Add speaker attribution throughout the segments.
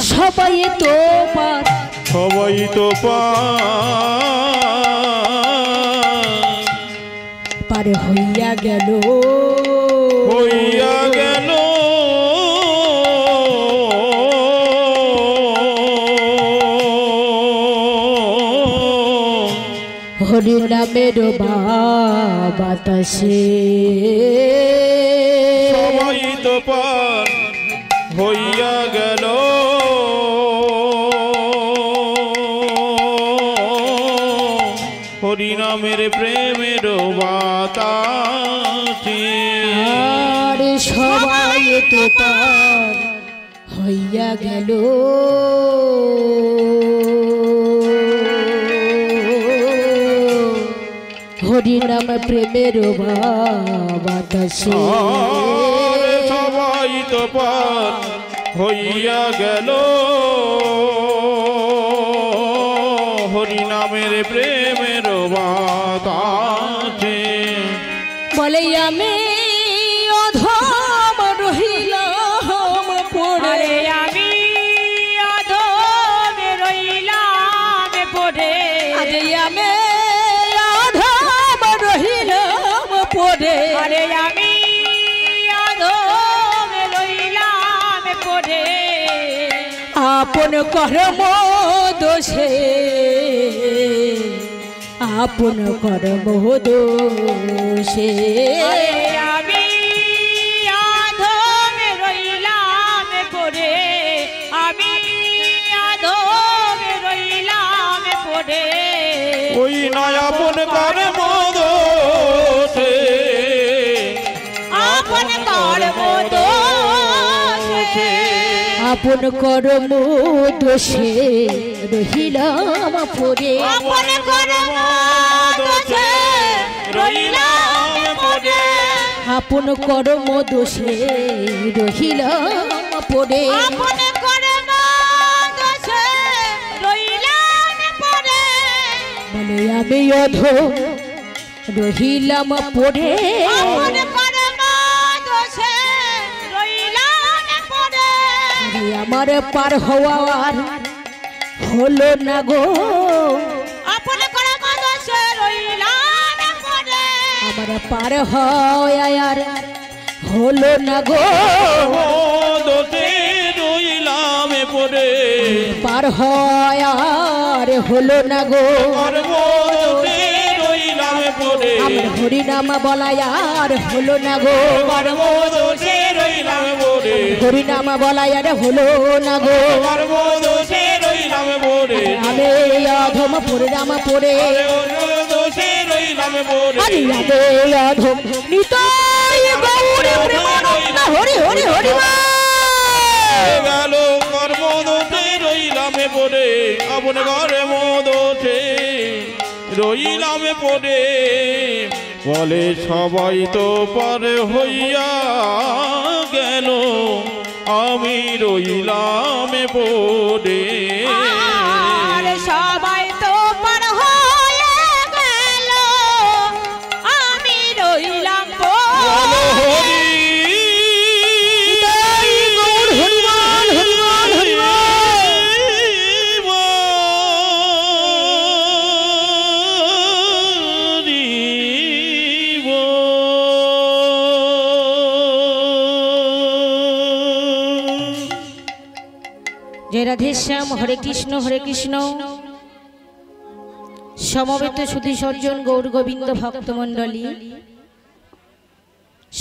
Speaker 1: সবাই তো পার,
Speaker 2: সবাই তো
Speaker 1: পার হইয়া গেল,
Speaker 2: হইয়া গেল।
Speaker 1: হরি নামের বাতাসে
Speaker 2: সবাই তো পার হইয়া গেল। হরি নামের প্রেমের বাতাসে
Speaker 1: আর সবাই তো পার হইয়া গেল। হরি নাম প্রেমের বাতাসে
Speaker 2: সবাই তো পার হইয়া গেল। হরি নামের প্রেমের বাতাসে
Speaker 1: বলে আমি অধম রহিলাম পড়ে,
Speaker 3: আমি অধম রইলাম পড়ে,
Speaker 1: আরে আমি অধম রহিলাম পড়ে,
Speaker 3: আরে আমি অধম রইলাম পড়ে।
Speaker 1: আপন কর্ম দোষে, আপন কর্ম দোষে
Speaker 3: আমি অধম রইলাম পড়ে, আমি অধম রইলাম পড়ে।
Speaker 2: ওই নয় আপন কর্ম দোষে,
Speaker 3: আপন কর্ম দোষে,
Speaker 1: আপন কর্ম দোষে রহিলাম পড়ে,
Speaker 3: আপন কর্ম দোষে রইলাম পড়ে,
Speaker 1: আপন কর্ম দোষে রহিলাম পড়ে।
Speaker 3: আপন কর্ম দোষে রইলাম পড়ে।
Speaker 1: বলে আমি অধম রহিলাম পড়ে,
Speaker 3: আপন কর্ম দোষে রইলাম পড়ে।
Speaker 1: আরে আমার পার হওয়ার হলো না গো,
Speaker 3: আপন কর্ম দোষে রইলাম পড়ে।
Speaker 1: আমার পার হওয়ার হলো না গো,
Speaker 2: দোষে রইলাম পড়ে।
Speaker 1: পার হওয়ার হলো না গো,
Speaker 2: কর্ম দোষে রইলাম পড়ে।
Speaker 1: আমার হরিনাম বলাই আর হলো না গো,
Speaker 2: কর্ম দোষে রইলাম পড়ে।
Speaker 1: হরিনাম বলাই আর হলো না গো,
Speaker 2: কর্ম দোষে রইলাম পড়ে।
Speaker 1: আমি অধম পড়ে রাম পড়ে,
Speaker 2: দোষে রইলাম পড়ে।
Speaker 1: আরে আমি অধম নিতাই গৌরে প্রেমানন্দ হরি হরি হরি মা
Speaker 2: গেল কর্ম দোষে রইলাম পড়ে। আপন কর্ম দোষে রইলাম পড়ে। বলে সবাই তো পার হইয়া গেল, আমি রইলাম পড়ে।
Speaker 3: আর সবাই তো পার হয়ে গেল, আমি রইলাম পড়ে।
Speaker 2: হরি
Speaker 1: নিতাই গৌর হরিমান হরিমান হরিমান জয় রাধেশ্যাম। হরে কৃষ্ণ হরে কৃষ্ণ। সমবেত সুধী সজ্জন গৌর গোবিন্দ ভক্তমণ্ডলী,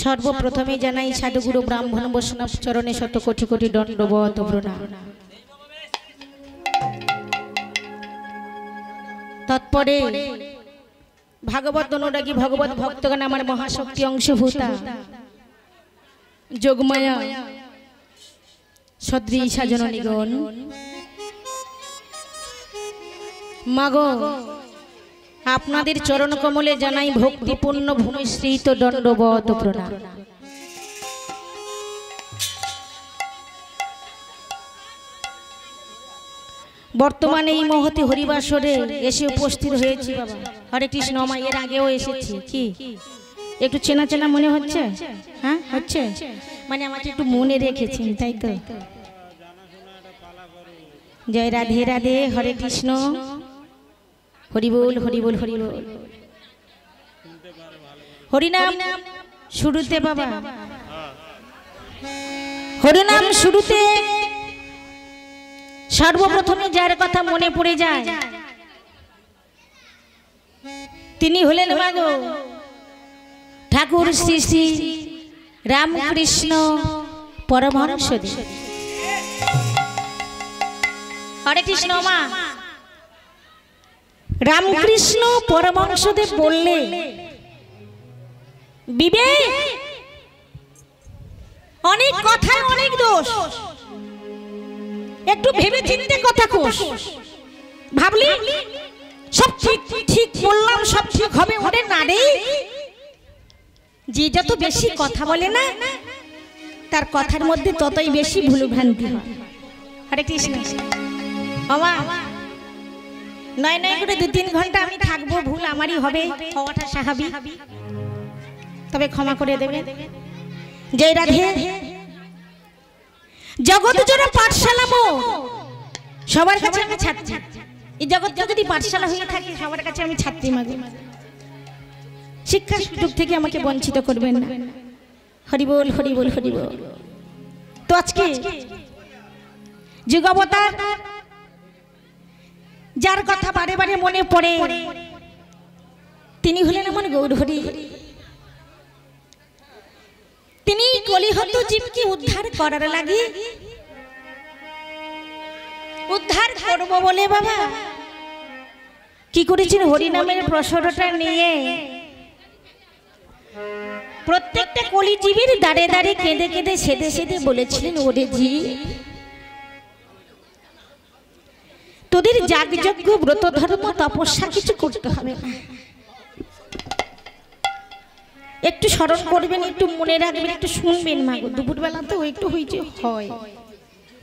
Speaker 1: সর্বপ্রথমে জানাই সাধুগুরু ব্রাহ্মণ বৈষ্ণব চরণে শত কোটি কোটি দণ্ডবত প্রণাম। তৎপরে ভাগবত অনুরাগী ভগবত ভক্তগণ, আমার মহাশক্তি অংশভূতা যোগমায়া সদৃশা জননীগণ, মাগো আপনাদের চরণ কমলে জানাই ভক্তিপূর্ণ ভূমিশ্রিত দণ্ডবত প্রণাম। বর্তমানে এই মহতি হরিবাসরে এসে উপস্থিত হয়েছি বাবা। হরে কৃষ্ণ। মা এর আগেও এসেছি, কি একটু চেনা চেনা মনে হচ্ছে? হ্যাঁ হচ্ছে, মানে আমাকে একটু মনে রেখেছেন তাই তো? জয় রাধে রাধে, হরে কৃষ্ণ, হরি বল হরি বল হরি বল। হরিনাম শুরুতে বাবা, হরিনাম শুরুতে সর্বপ্রথমে যার কথা মনে পড়ে যায় তিনি হলেন মাগো ঠাকুর শ্রী শ্রী রামকৃষ্ণ পরমহংসদেব। হরে কৃষ্ণ মা। রামকৃষ্ণ পরমহংসদেব বললে, বিবেক, অনেক কথায় অনেক দোষ, একটু ভেবে চিন্তে কথা কোষ। ভাবলি সব ঠিক ঠিক বললাম, সব ঠিক হবে, ওরে না রে। যে যত বেশি কথা বলে না তার কথার মধ্যে ততই বেশি ভুল ভ্রান্তি হয়। হরে কৃষ্ণ। বাবা নয় নয় করে 2-3 ঘন্টা আমি থাকবো, ভুল আমারই হবে, হওয়াটা স্বাভাবিক, তবে ক্ষমা করে দেবে। জয় রাধে। জগৎ জোড়া পাঠশালা মো, সবার কাছে আমি ছাত্রী। এই জগৎ যদি পাঠশালা হয়ে থাকে সবার কাছে আমি ছাত্রী মাগো। শিক্ষার সুযোগ থেকে আমাকে বঞ্চিত করবেন না। হরি বল হরি বল হরি বল। তো আজকে যুগাবতার যার কথা বারে বারে মনে পড়ে তিনি হলেন আমার গৌরহরি। তিনি কলিহত জীবকে উদ্ধার করার লাগি, উদ্ধার করব বলে বাবা কি করেছেন, হরিনামের প্রসরটা নিয়ে প্রত্যেকটা কলিজীবীর দাঁড়ে দাঁড়ে কেঁদে কেঁদে সেদে সেদে বলেছিলেন, ওরে জি তোদের যাগযজ্ঞ ব্রত ধর্ম তপস্যা কিছু করতে হবে না, একটু স্মরণ করবেন, একটু মনে রাখবেন, একটু শুনবেন মাগো। দুপুরবেলা তো একটু হইতে হয়,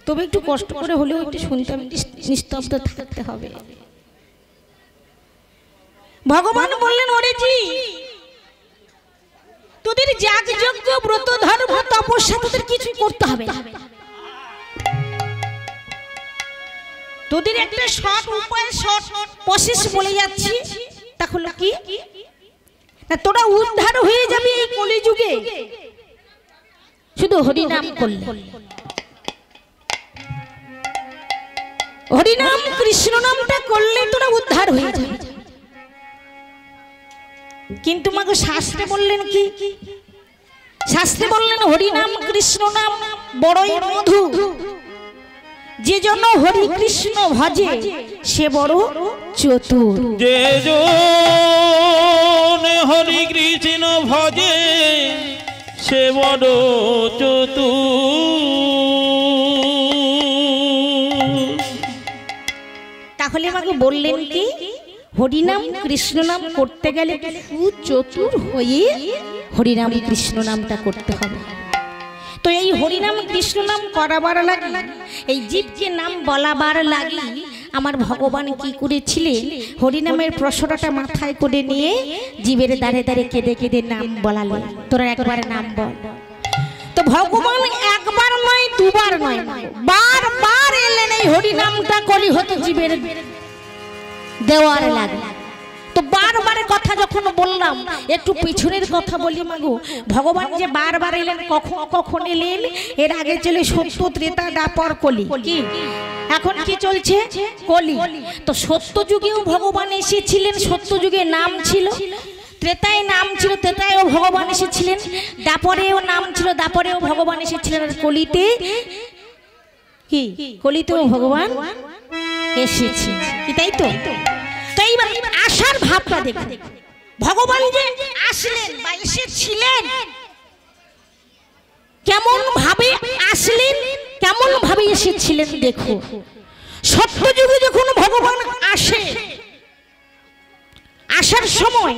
Speaker 1: তবে একটু কষ্ট করে হলেও একটু শুনতে হবে, নিস্তব্ধ থাকতে হবে। ভগবান বললেন, ওরে জি তোদের যাগযজ্ঞ ব্রত ধর্ম তপস্যা তোদের কিছু করতে হবে না, তোদের একটা শর্ট উপায়, শর্ট প্রসেস বলে যাচ্ছি, তা হলো কি না, তোরা উদ্ধার হয়ে যাবে এই কলিযুগে শুধু হরিনাম করলে। হরিনাম কৃষ্ণ নামটা করলে তোরা উদ্ধার হয়ে যাবে। কিন্তু মাগো শাস্ত্রে বললেন কি, শাস্ত্রে বললেন হরিনাম কৃষ্ণ নাম বড়ই মধু, যে জন হরি কৃষ্ণ ভজে সে বড় চতুর।
Speaker 2: যে জন হরি কৃষ্ণ ভজে সে বড় চতুর।
Speaker 1: তাহলে আমাকে বললেন কি, হরিনাম কৃষ্ণ নাম করতে গেলে চতুর হয়ে হরিনাম কৃষ্ণ নামটা করতে হবে। তো এই হরিনাম কৃষ্ণ নাম করাবার লাগি, এই জীবকে নাম বলাবার লাগি আমার ভগবান কি করেছিলেন, হরিনামের প্রসরটা মাথায় করে নিয়ে জীবের দাঁড়ে দাঁড়ে কেঁদে কেঁদে নাম বলালেন, তোরা একবার নাম বল। তো ভগবান একবার নয়, দুবার নয়, বারবার এলেন এই হরিনামটা কলিহত জীবের দেওয়ার লাগে। তো বারবার কথা যখন বললাম, একটু পিছনের কথা বলি মাগো। ভগবান যে বারবার এলেন, কখন কখন এলেন, এর আগে চলে সত্য ত্রেতা দ্বাপর কলি, কি এখন কি চলছে কলি। তো সত্য যুগেও ভগবান এসেছিলেন, সত্য যুগে নাম ছিল, ত্রেতায় নাম ছিল, ত্রেতায়ও ভগবান এসেছিলেন, দ্বাপরেও নাম ছিল, দ্বাপরেও ভগবান এসেছিলেন, আর কলিতে কি, কলিতেও ভগবান এসেছে, কি তাই তো? তো এইবার আসার ভাবটা দেখুন, ভগবান যে আসলেন বা এসেছিলেন, কেমন ভাবে আসলেন, কেমন ভাবে এসেছিলেন দেখো। সত্য যুগে যখন ভগবান আসে, আসার সময়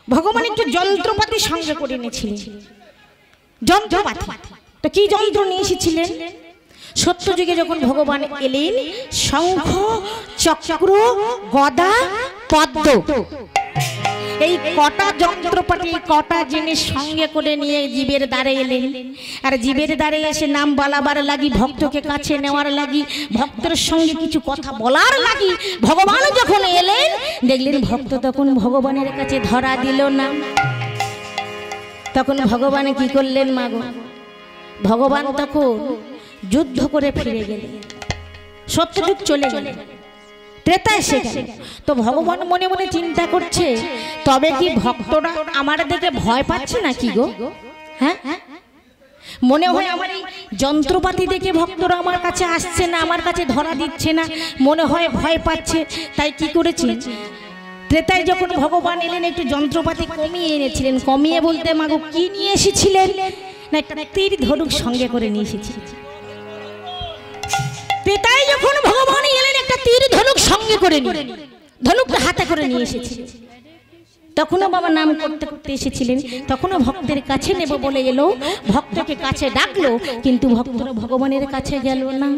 Speaker 1: ভগবান একটু যন্ত্রপাতি সঙ্গে করে নিয়েছিলেন, যন্ত্রপাতি। তো কি যন্ত্র নিয়ে এসেছিলেন? সত্য যুগে যখন ভগবান এলেন, শঙ্খ চক্র গদা পদ্ম এই কটা যন্ত্রপাতি কটা জিনিস সঙ্গে করে নিয়ে জীবের দ্বারে এলেন। আর জীবের দ্বারে এসে নাম বলাবার লাগি, ভক্তকে কাছে নেওয়ার লাগি, ভক্তের সঙ্গে কিছু কথা বলার লাগি ভগবান যখন এলেন, দেখলেন ভক্ত তখন ভগবানের কাছে ধরা দিল না। তখন ভগবান কি করলেন মাগো? ভগবান তখন যুদ্ধ করে ফিরে গেলেন, সত্যযুগ চলে গেল, ত্রেতা এসে গেল। তো ভগবান মনে মনে চিন্তা করছে, তবে কি ভক্তরা আমার দেখে ভয় পাচ্ছে না কি গো? হ্যাঁ, মনে হয় আমার এই যন্ত্রপাতি দেখে ভক্তরা আমার কাছে আসছে না, আমার কাছে ধরা দিচ্ছে না, মনে হয় ভয় পাচ্ছে। তাই কি করেছি, ত্রেতায় যখন ভগবান এলেন একটু যন্ত্রপাতি কমিয়ে এনেছিলেন। কমিয়ে বলতে মাগো কি নিয়ে এসেছিলেন? না একটা তীর ধনুক সঙ্গে করে নিয়ে এসেছিলেন। ত্রেতায় যখন ভগবান এলেন একটা তীর ধনুক সঙ্গে করে নিয়ে, ধনুকটা হাতে করে নিয়ে এসেছিলেন। তখনও বাবা নাম করতে করতে এসেছিলেন, তখনও ভক্তের কাছে নেব বলে এলো, ভক্তকে কাছে ডাকলো, কিন্তু ভক্তরা ভগবানের কাছে গেল না।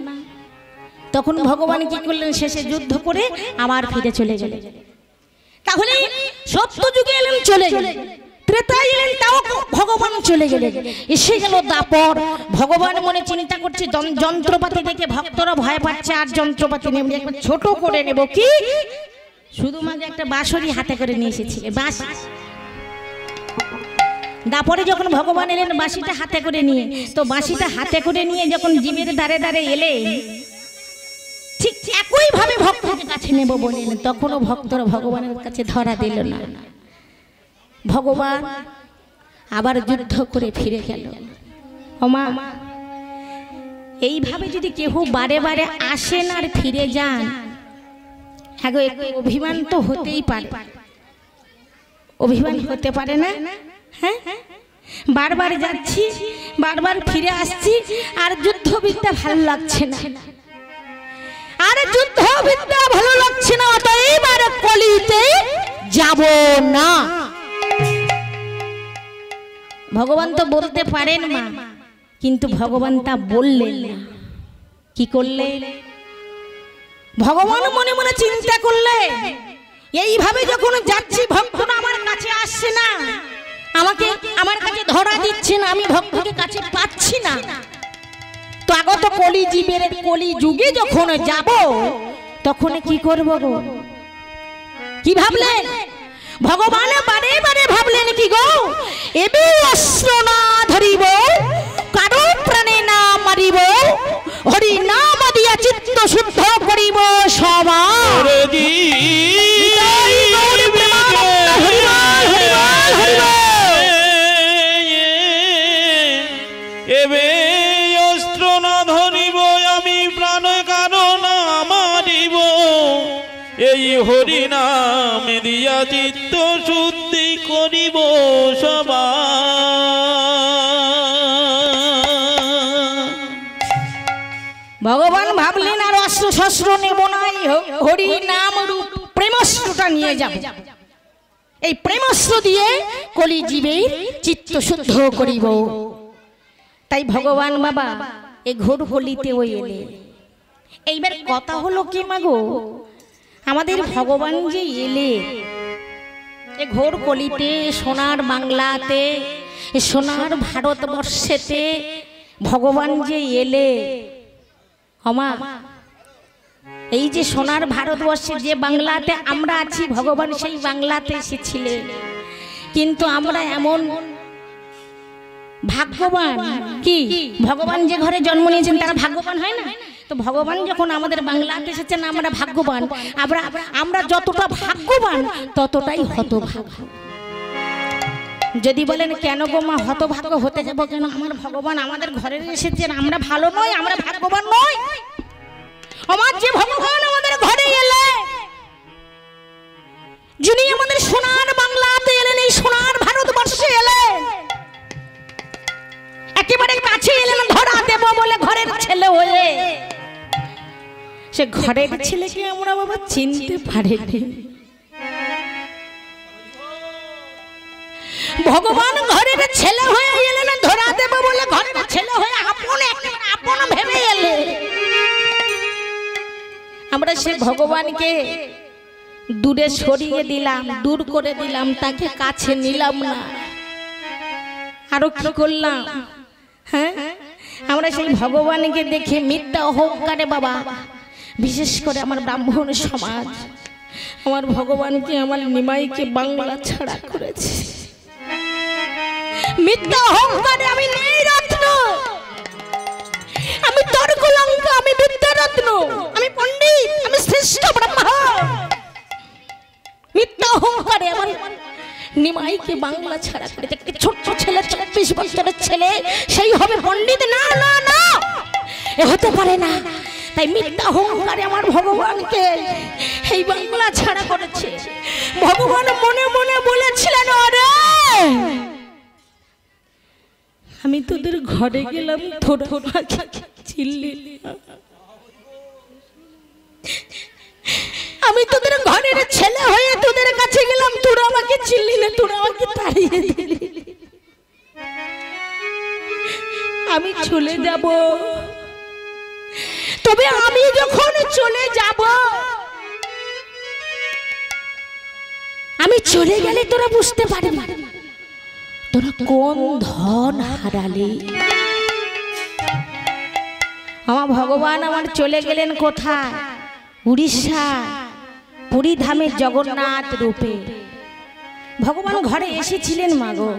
Speaker 1: তখন ভগবান কি করলেন, শেষে যুদ্ধ করে আবার ফিরে চলে গেলেন। তাহলে সত্য যুগে এলেন, চলে গেলেন, ত্রেতায় এলেন, তাও ভগবান চলে গেলেন। এসে গেল দাপর। ভগবান মনে চিন্তা করছে যন্ত্রপাতি দেখে ভক্তরা ভয় পাচ্ছে, আর যন্ত্রপাতি নেব একবার ছোট করে নেব। কি শুধু মাঝে একটা বাঁশরি হাতে করে নিয়ে এসেছিলেন, বাঁশি। দাপরে যখন ভগবান এলেন বাঁশিটা হাতে করে নিয়ে, তো বাঁশিটা হাতে করে নিয়ে যখন জীবের দ্বারে দ্বারে এলেন, ঠিক একই ভাবে ভক্তকে কাছে নেব বলেন, তখনও ভক্তরা ভগবানের কাছে ধরা দিল না। ভগবান আবার যুদ্ধ করে ফিরে গেল। ওমা, এইভাবে যদি কেহ বারে বারে আসেন আর ফিরে যান, হ্যাঁ গো, একটু অভিমান তো হতেই পারে। অভিমান হতে পারে না? হ্যাঁ, বারবার যাচ্ছি, বারবার ফিরে আসছি, আর যুদ্ধবিদ্যা ভালো লাগছে না, আর যুদ্ধবিদ্যা ভালো লাগছে না, অতএব আর কলিতে যাব না। ভগবান তো বলতে পারেন মা, কিন্তু ভগবান তা বললেন না। কি করলেন? ভগবান মনে মনে চিন্তা করলেন, এইভাবে যখন যাচ্ছি ভক্তরা আমার কাছে আসছে না, আমাকে আমার কাছে ধরা দিচ্ছে না, আমি ভক্তকে কাছে পাচ্ছি না, তো আগত কলি জীবের কলি যুগে যখন যাব তখন কি করব গো? কি ভাবলেন ভগবান? বারে বারে ভাবলেন কি গো, এবে অস্ত্র না ধরিব, কারো প্রাণে না মারিব, হরি নাম দিয়া চিত্ত শুদ্ধ করিব সবার।
Speaker 2: এবে অস্ত্র না ধরিব, আমি প্রাণ কারো না মারিব, এই হরি নাম দিয়া চিত্ত শুদ্ধি করিব সবার।
Speaker 1: ভগবান ভাবলেন আর অস্ত্র শস্ত্র নেব না, হরি নাম রূপ প্রেমস্ত্রটা নিয়ে যাব। এই প্রেমস্ত্র দিয়ে কলি জীবের চিত্ত শুদ্ধ করিব। তাই ভগবান বাবা এই ঘোর কলিতে ওই এলে। এইবার কথা হলো কি মাগো, আমাদের ভগবান যে এলে এই ঘোর কলিতে, সোনার বাংলাতে, সোনার ভারতবর্ষেতে ভগবান যে এলে, আমা এই যে সোনার ভারতবর্ষে যে বাংলাতে আমরা আছি, ভগবান সেই বাংলাতে এসেছিলেন। কিন্তু আমরা এমন ভাগ্যবান, কি ভগবান যে ঘরে জন্ম নিয়েছেন তারা ভাগ্যবান হয় না? তো ভগবান যখন আমাদের বাংলাতে এসেছেন আমরা ভাগ্যবান। আমরা যতটা ভাগ্যবান ততটাই হতভাগ্য। যদি বলেন কেন গো মা হতভাগ্য হতে যাব কেন? আমার ভগবান আমাদের ঘরে এসেছেন, আমরা ভালো নয়, আমরা ভাগ্যবান নয়। আমার যে ভগবান আমাদের ঘরে এলেন, যিনি আমাদের সোনার বাংলাতে এলেন, এই সোনার ভারতবর্ষে এলেন, একেবারে কাছে এলেন ধরা দেব বলে ঘরের ছেলে হয়ে, সে ঘরের ছেলেকে আমরা বাবা চিনতে পারিনি। ভগবান ঘরের ছেলে হয়ে এলেন ধরা দেব বলে, ঘরের ছেলে হয়ে আপন ভেবে এলেন। আমরা সে ভগবানকে দূরে সরিয়ে দিলাম, দূর করে দিলাম, তাকে কাছে নিলাম না। আরো কি করলাম? হ্যাঁ, আমরা সেই ভগবানকে দেখে মিথ্যা অহংকারে বাবা, বিশেষ করে আমার ব্রাহ্মণ সমাজ আমার ভগবানকে, আমার নিমাইকে বাংলা ছাড়া করেছে। মিথ্যা অহংকারে আমি নেই রত্ন, আমি তর্কলঙ্ক, আমি বিদ্যারত্ন, আমি পণ্ডিত, আমি শ্রেষ্ঠ ব্রহ্মা। মিথ্যা অহংকারে আমার নিমাইকে বাংলা ছাড়া করে একটি ছোট্ট ছেলে, 24 বছরের ছেলে, সেই হবে পণ্ডিত? না না না, এ হতে পারে না। তাই মিথ্যা অহংকারে আমার ভগবানকে এই বাংলা ছাড়া করেছে। ভগবান মনে মনে বলেছিলেন, আরে আমি তোদের ঘরে গেলাম, তোরা চিল্লি, আমি তোদের ঘরের ছেলে হয়ে তোদের কাছে গেলাম, তোরা আমাকে চিল্লি না, তোরা আমাকে তাড়িয়ে দিলি। আমি চলে যাব, তবে আমি যখন চলে যাব, আমি চলে গেলে তোরা বুঝতে পারবি তোরা কোন ধন হারালি। আমার ভগবান আমার চলে গেলেন কোথায়? উড়িষ্যা, পুরী ধামের জগন্নাথ রূপে। ভগবান ঘরে এসেছিলেন মাগো,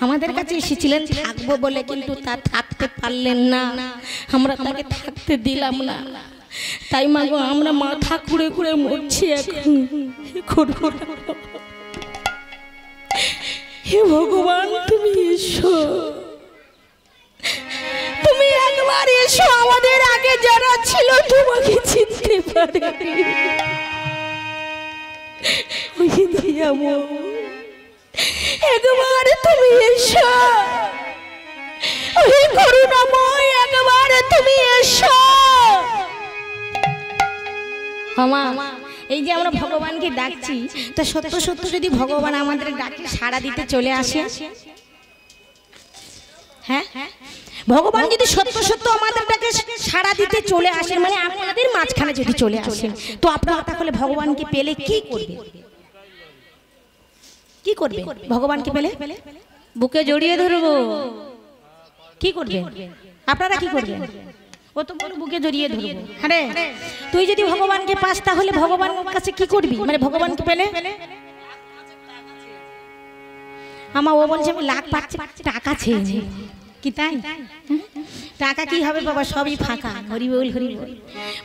Speaker 1: আমাদের কাছে এসেছিলেন থাকবো বলে, কিন্তু তা থাকতে পারলেন না, আমরা তাকে থাকতে দিলাম না। তাই মাগো আমরা মাথা কুড়ে কুড়ে মরছি এখন। হে ভগবান, তুমি এসো, তুমি একবার এসো। আমাদের আগে যারা ছিল তোমাকে চিনতে পারেনি, একবার তুমি এসো, ওই করুণাময়, একবার তুমি এসো। মামা, এই যে আমরা ভগবানকে ডাকছি, তা সত্য সত্য যদি ভগবান আমাদের ডাকে সাড়া দিতে চলে আসে, হ্যাঁ, ভগবান যদি সত্য সত্য আমাদের ডাকে সাড়া দিতে চলে আসেন, মানে আপনাদের মাঝখানে যদি চলে আসেন, তো আপনারা তাহলে ভগবানকে পেলে কি করবে? কি করবে ভগবানকে পেলে? বুকে জড়িয়ে ধরবো। কি করবে আপনারা? কি করবেন? ও তো বড় বুকে জড়িয়ে ধরবো। আরে তুই যদি ভগবানকে পাস, তাহলে ভগবানের কাছে কি করবি? মানে ভগবানকে পেলে আমার ও বলছে আমি লাখ টাকা চেয়েছি, কি তাই? টাকা কি হবে বাবা, সবই ফাঁকা। হরি বল, হরি বল।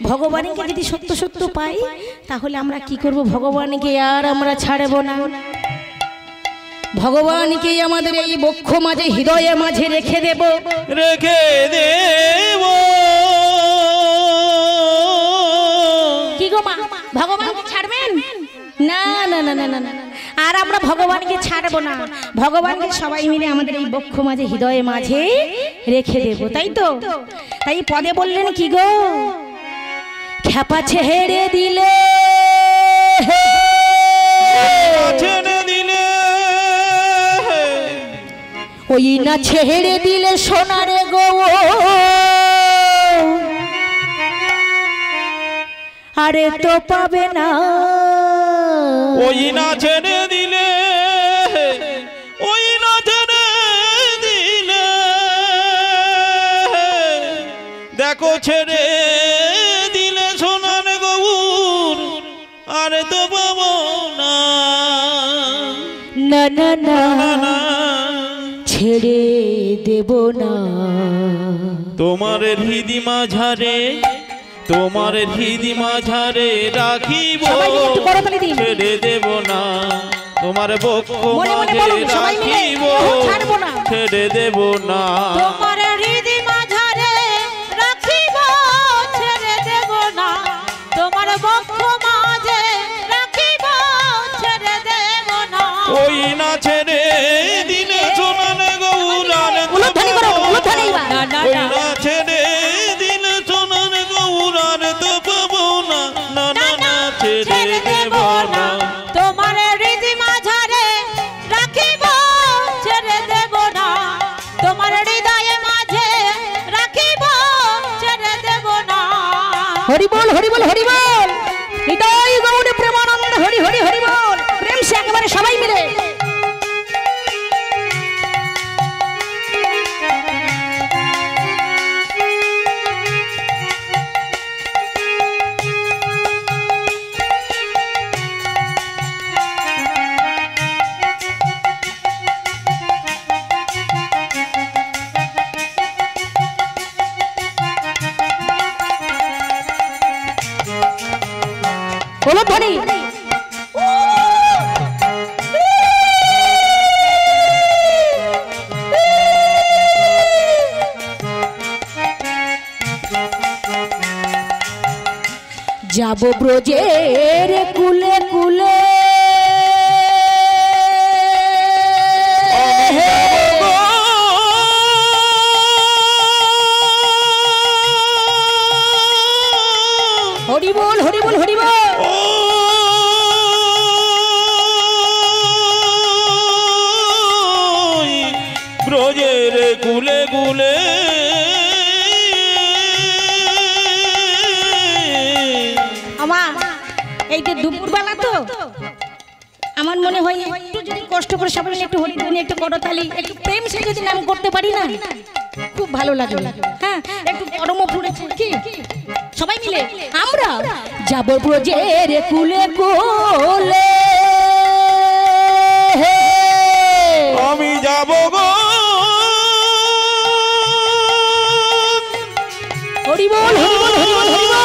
Speaker 1: ভগবানকে যদি সত্য সত্য পাই, তাহলে আমরা কি করব? ভগবানকে আর আমরা ছাড়বো না। ভগবানকে আমাদের এই বক্ষ মাঝে, হৃদয়ে মাঝে রেখে দেব,
Speaker 2: রেখে দেব।
Speaker 1: কি গো মা, ভগবানকে ছাড়বেন? না না না না না, আর আমরা ভগবানকে ছাড়বো না। ভগবানকে সবাই মিলে আমাদের এই বক্ষ মাঝে, হৃদয়ে মাঝে রেখে দেব, তাই তো? তাই পদে বললেন কি গো, খ্যাপা ছেড়ে দিলে,
Speaker 2: ছেড়ে দিলে,
Speaker 1: ওই না ছেড়ে দিলে সোনারে গো, আরে তো পাবে না।
Speaker 2: ওই না ছেড়ে দিলে, ওই না ছেড়ে দিলে, দেখো ছেড়ে দিলে সোনার গৌর, আরে তো পাবো না।
Speaker 1: না না না, ছেড়ে দেব না।
Speaker 2: তোমার হৃদি মাঝারে, তোমার হৃদি মাঝারে রাখিব, ছেড়ে দেব না। তোমার বক্ষ মাঝে রাখিব, ছেড়ে দেব না।
Speaker 3: তোমার হৃদি মাঝারে রাখিব, ছেড়ে দেব না। তোমার বক্ষ মাঝে রাখিব, ছেড়ে দেব না।
Speaker 2: ওই না ছেড়ে দিলে সোনার গৌর, আরে তো পাবো না। ওই না ছেড়ে দিলে সোনার গৌর, আরে তো পাবো না। না না না, ছেড়ে দেব না।
Speaker 3: তোমার হৃদি মাঝারে রাখিব, ছেড়ে দেব না। তোমার হৃদয়ে মাঝে রাখিব, ছেড়ে দেব না।
Speaker 1: হরি বল, হরি বল, হরি বল। হৃদয় গৌর প্রেমানন্দ, হরি হরি। উলুধ্বনি। যাব ব্রজের কুলে কুলে হরি বল হরি বল হরি বল।
Speaker 2: ব্রজের কুলে কুলে
Speaker 1: এইটা দুপুরবেলা তো আমার মনে হয় একটু যদি কষ্ট করে সবাই মিলে একটু হরিধ্বনি একটু করতালি একটু প্রেম সে যদি নাম করতে পারি না খুব ভালো লাগে। হ্যাঁ একটু পরম পড়েছে কি সবাই মিলে আমরা যাব ব্রজের কুলে কুলে
Speaker 2: আমি যাব গো
Speaker 1: হরি বল হরি বল হরি বল হরি বল।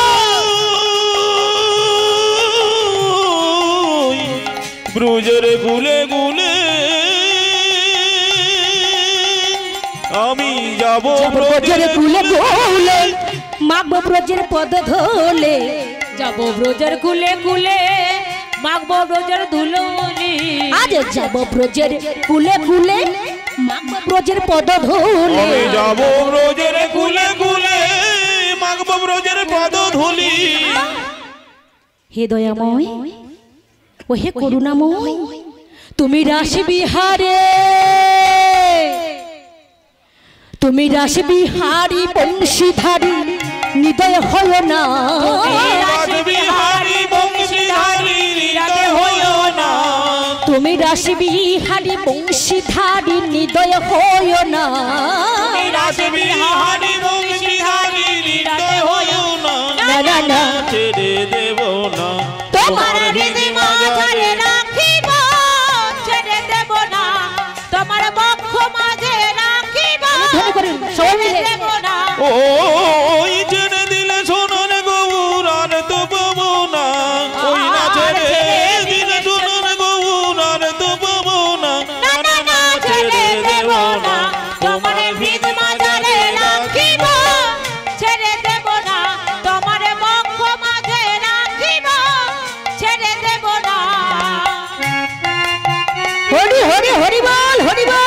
Speaker 2: ব্রজের কুলে কুলে আমি যাব
Speaker 1: ব্রজের কুলে কুলে মাগবো ব্রজের পদ ধুলে।
Speaker 3: যাব ব্রজের কুলে কুলে মাগবো ব্রজের ধুলি।
Speaker 1: আজ যাব ব্রজের কুলে কুলে মাগবো ব্রজের পদ ধুলে।
Speaker 2: আমি যাব ব্রজের কুলে কুলে মাগবো ব্রজের পদ ধুলি।
Speaker 1: হে দয়াময় ও হে করুণাময় তুমি রাশি বিহারে তুমি রাশি বিহারী বংশীধারী নিদয় হয় না।
Speaker 2: রাসবিহারী বংশীধারী হৃদয় হইও না।
Speaker 1: তুমি রাশি বিহারী বংশীধারী নিদয় হয় না।
Speaker 2: রাসবিহারী বংশীধারী হৃদয় হইও না।
Speaker 1: না না না
Speaker 2: ছেড়ে দেব না
Speaker 1: তোমার
Speaker 3: হৃদয় মাঝে রাখিব ছেড়ে দেব না। তোমার বক্ষ মাঝে রাখিব ছেড়ে দেব না।
Speaker 2: ওই ছেড়ে দিলে সোনার গৌরার তো পাবো না। ওই না ছেড়ে দিলে সোনার গৌরার তো পাবো না।
Speaker 3: না না না ছেড়ে দেব না। তোমার হৃদয় মাঝে রাখিব ছেড়ে দেব না। তোমার বক্ষ মাঝে রাখিব ছেড়ে দেব না।
Speaker 1: হরি হরি হরি বল হরি বল।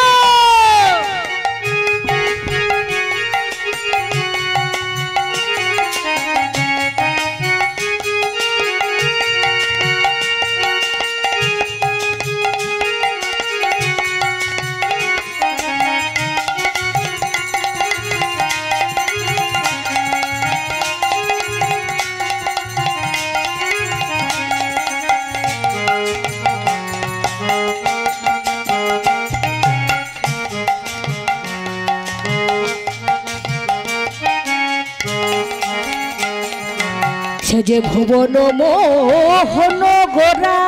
Speaker 1: সে যে ভুবন মোহন গোরা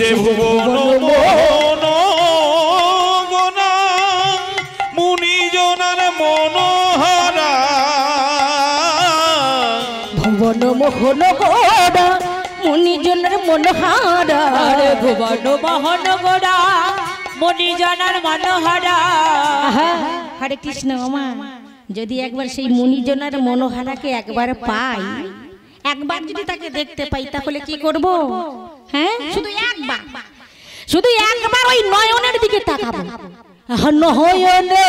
Speaker 2: যে ভুবন মোহন গোনা মুনি জনার মনোহরা।
Speaker 1: ভুবন মোহন গোরা মুনিজনের মনোহারা।
Speaker 3: ভুবন মোহন গোরা মুনিজনের মনোহরা।
Speaker 1: হরে কৃষ্ণ মা যদি একবার সেই মুনিজনের মনোহারাকে একবার পাই একবার যদি তাকে দেখতে পাই তাহলে কি করব? হ্যাঁ শুধু একবার ওই নয়নের দিকে তাকাবো। নয়নে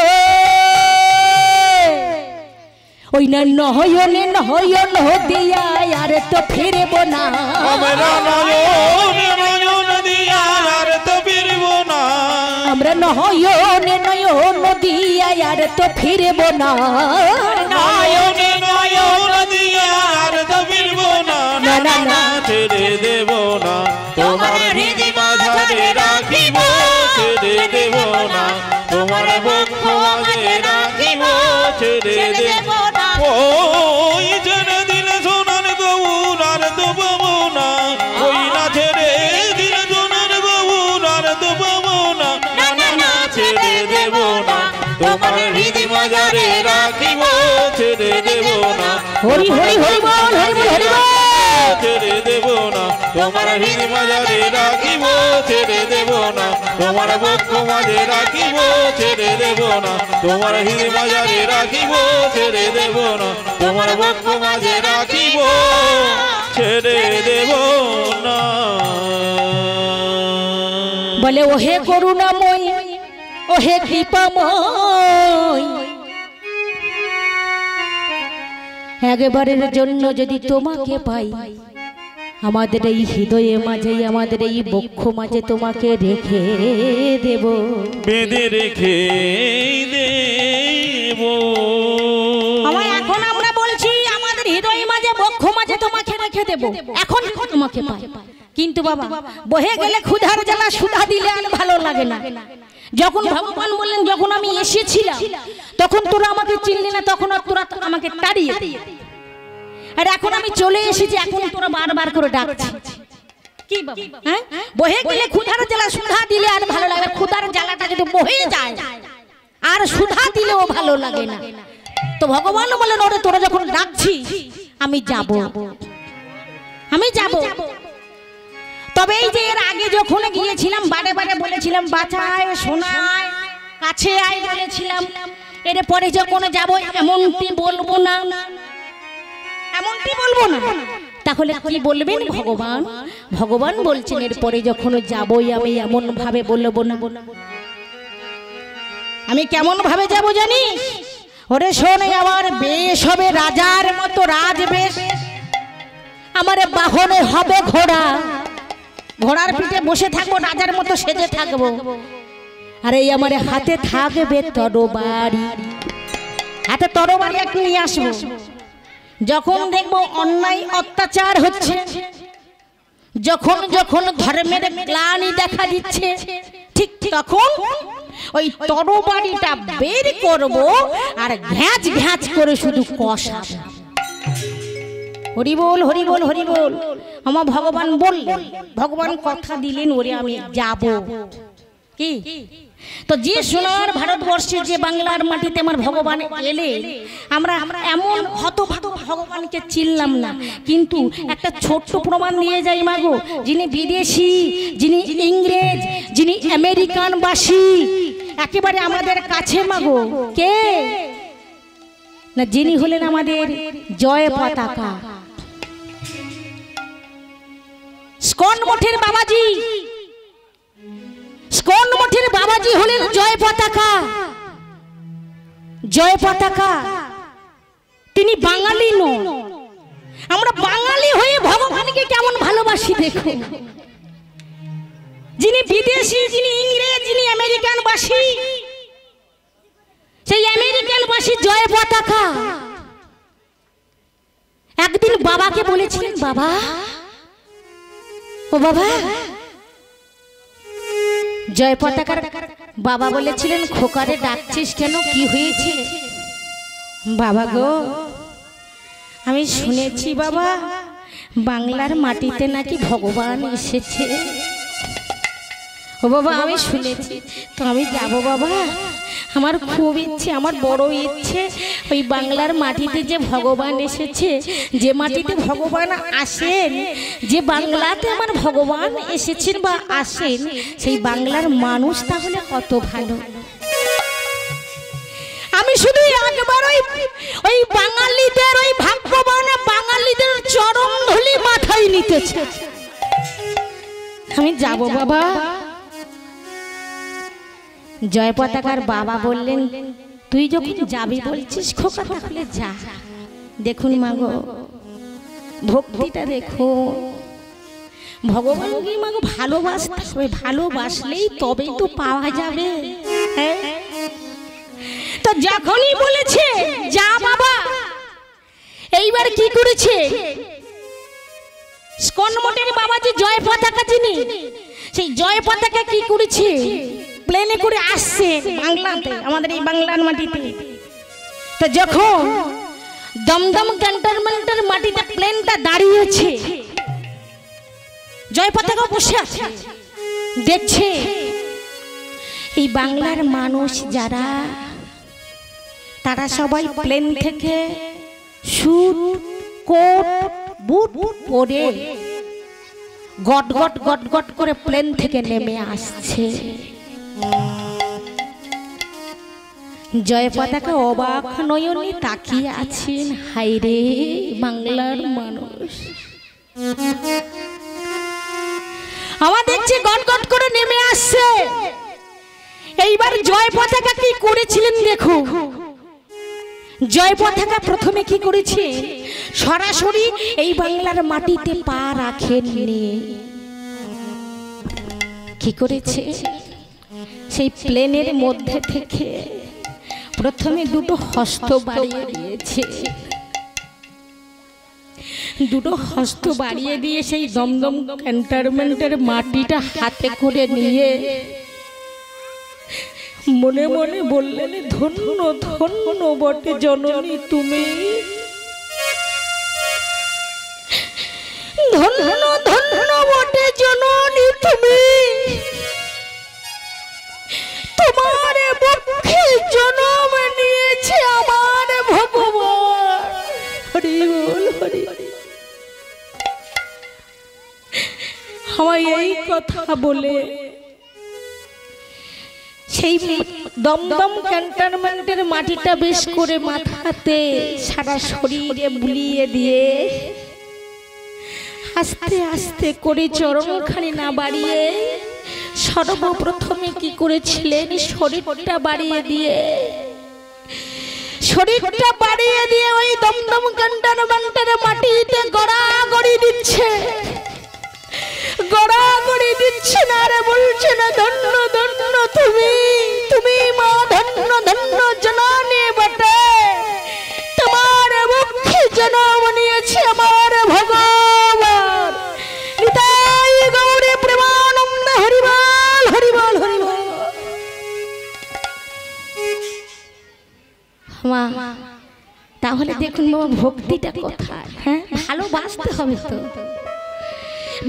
Speaker 1: ওই না নয়নে নয়ন দিয়া আর তো ফিরব না।
Speaker 2: আমরা নয়ন নয়ন
Speaker 1: আমরা নয়নে নয়ন দিয়া আর তো ফিরবো না,
Speaker 2: নয়নে নয়ন দিয়া আর তো ফিরবো না, না না না ছেড়ে দেব না, তোমার হৃদয় মাঝে রাখিব, ছেড়ে দেব না, তোমার বক্ষ মাঝে রাখিব, ছেড়ে দেব না। ওই ছেড়ে দিলে সোনার গৌর আর তো পাবো না, ওই না ছেড়ে দিলে সোনার গৌর আর তো পাবো না, না না না ছেড়ে দেব না, তোমার হৃদয় মাঝে রাখিব, ছেড়ে দেব না।
Speaker 1: হরি হরি হরি বল, হরি বল, হরি বল।
Speaker 2: ছেড়ে দেব না, তোমার হৃদয় মাঝে রাখিব, ছেড়ে দেব না, তোমার বক্ষ মাঝে রাখিব, ছেড়ে দেব না, তোমার হৃদয় মাঝে রাখিব, ছেড়ে দেব না, তোমার বক্ষ মাঝে রাখিব, ছেড়ে দেব না।
Speaker 1: বলে ওহে করুণাময়, ওহে কৃপাময়, একবারের জন্য যদি তোমাকে পাই, আমাদের এই হৃদয়ে মাঝে, আমাদের এই বক্ষ মাঝে তোমাকে রেখে দেব,
Speaker 2: বেঁধে রেখে দেব।
Speaker 1: আমায় এখন আমরা বলছি আমাদের হৃদয়ে মাঝে বক্ষ মাঝে তোমাকে রেখে দেব, এখন তোমাকে পাই। কিন্তু বাবা বহে গেলে ক্ষুধার জ্বালা সুধা দিলে আর ভালো লাগে না। যখন ভগবান বললেন যখন আমি এসেছিলাম তখন তোরা আমাকে চিনলি না, তখন আর তোরা আমাকে তাড়িয়ে, আর এখন আমি চলে এসেছি, এখন তোরা বারবার করে ডাকছিস। কি বাবা হ্যাঁ, বহে গেলে ক্ষুধার জ্বালা সুধা দিলে আর ভালো লাগে, ক্ষুধার জ্বালাটা যদি বহে যায় আর সুধা দিলেও ভালো লাগে না। তো ভগবান বলেন ওরে তোরা যখন ডাকছিস আমি যাব, আমি যাব। তবে এই যে এর আগে যখন গিয়েছিলাম বারে বারে বলেছিলাম বাঁচায় শোনায় কাছে আয় বলেছিলাম, এর পরে যখন যাব এমনটি বলবো না, এমনটি বলবো না। তাহলে কি বলবেন ভগবান? ভগবান বলছেন এরপরে যখন যাবই আমি এমন ভাবে বলবো না। আমি কেমন ভাবে যাব জানিস? ওরে শোনে আমার বেশ হবে রাজার মতো রাজবেশ, আমার বাহনে হবে ঘোড়া, ঘোড়ার পিঠে বসে থাকবো রাজার মতো সেজে থাকবো, আর এই আমার হাতে থাকবে তরবারি, হাতে তরবারি একটু নিয়ে আসবো। যখন দেখবো অন্যায় অত্যাচার হচ্ছে, যখন যখন ধর্মের গ্লানি দেখা দিচ্ছে, ঠিক তখন ওই তরবারিটা বের করব আর ঘ্যাঁচ ঘ্যাঁচ করে শুধু কষাবো। হরি বল, হরি বল, হরি বল। আমার ভগবান বললেন, ভগবান কথা দিলেন ওরে আমি যাব। কি তো যে সোনার ভারতবর্ষে যে বাংলার মাটিতে আমার ভগবান এলেন, আমরা এমন হতভাগ ভগবানকে চিনলাম না, কিন্তু একটা ছোট্ট প্রমাণ নিয়ে যাই মাগো, যিনি বিদেশি, যিনি ইংরেজ, যিনি আমেরিকানবাসী, একেবারে আমাদের কাছে মাগো, কে না যিনি হলেন আমাদের জয় পতাকা, স্কন মঠের বাবাজি, স্কন মঠের বাবাজি হলেন জয় পতাকা, জয় পতাকা। তিনি বাঙালি নন, আমরা বাঙালি হয়ে ভগবানকে কেমন ভালোবাসি দেখো। যিনি বিদেশি, যিনি ইংরেজ, যিনি আমেরিকানবাসী, সেই আমেরিকানবাসী জয় পতাকা। একদিন বাবাকে বলেছিলেন, বাবা ও বাবা, জয় পতাকার বাবা বলেছিলেন খোকারে ডাকছিস কেন, কি হয়েছে? বাবা গো আমি শুনেছি বাবা বাংলার মাটিতে নাকি ভগবান এসেছে। ও বাবা আমি শুনেছি, তো আমি যাব বাবা, আমার খুব ইচ্ছে, আমার বড় ইচ্ছে ওই বাংলার মাটিতে যে ভগবান এসেছে, যে মাটিতে ভগবান আসেন, যে বাংলাতে আমার ভগবান এসেছেন বা আসেন, সেই বাংলার মানুষ তাহলে কত ভালো। আমি শুধু একবার ওই বাঙালিদের, ওই ভাগ্যবান বাঙালিদের চরণ ধুলি মাথায় নিতে চাই। আমি যাব বাবা। জয় পতাকার বাবা বললেন, তুই যখন যাবি বলছিস খোকা তাহলে যা। দেখুন মাগো ভক্তিটা দেখো, ভগবানকে মাকে ভালোবাসতে হবে, ভালোবাসলেই তবেই তো পাওয়া যাবে। হ্যাঁ, তো যখনই বলেছে যা বাবা, এইবার কি করেছে স্কন মঠের বাবা যে জয় পতাকা চিনি, সেই জয় পতাকা কি করেছে প্লেনে করে আসছে বাংলাতে, আমাদের এই বাংলার মাটিতে। তো যখন দমদম ক্যান্টনমেন্টের মাটিতে প্লেনটা দাঁড়িয়েছে, জয় পতাকা বসে আছে, দেখছে এই বাংলার মানুষ যারা, তারা সবাই প্লেন থেকে স্যুট কোট বুট পরে গট গট গট গট করে প্লেন থেকে নেমে আসছে। জয় পতাকা অবাক নয়নে তাকিয়ে আছেন, হায়রে বাংলার মানুষ। আমার দেখছি গট গট করে নেমে আসছে। এইবার জয় পতাকা কি করেছিলেন দেখো। জয় পতাকা প্রথমে কি করেছে, সরাসরি এই বাংলার মাটিতে পা রাখেননি। কি করেছে, সেই প্লেনের মধ্যে থেকে প্রথমে দুটো হস্ত বাড়িয়ে দিয়েছে। দুটো হস্ত বাড়িয়ে দিয়ে সেই দমদম ক্যান্টনমেন্টের মাটিটা হাতে করে নিয়ে মনে মনে বললেন, ধন্য ধন্য বটে জননী তুমি, ধন্য ধন্য বটে জননী তুমি, তোমার বক্ষে জন্ম নিয়েছে আমার ভগবান। হরি বল হরি। আমায় এই কথা বলে সেই দমদম ক্যান্টনমেন্টের মাটিটা বেশ করে মাথাতে সারা শরীরে বুলিয়ে দিয়ে আস্তে আস্তে করে চরণখানি না বাড়িয়ে সর্বপ্রথমে কি করেছিলেন, শরীরটা বাড়িয়ে দিয়ে ওই দমদম ক্যান্টনমেন্টের মাটিতে গড়াগড়ি দিচ্ছে, গড়াগড়ি দিচ্ছে না রে, বলছে না ধন্য ধন্য তুমি, তুমি মা ধন্য ধন্য জননী বটে, তোমার মুখে জন্ম নিয়েছে আমার ভগবান। নিতাই গৌরে প্রেমানন্দ হরিবল হরিবল হরিবল। মা তাহলে দেখুন বাবা ভক্তিটা কোথায়। হ্যাঁ, ভালোবাসতে হবে তো।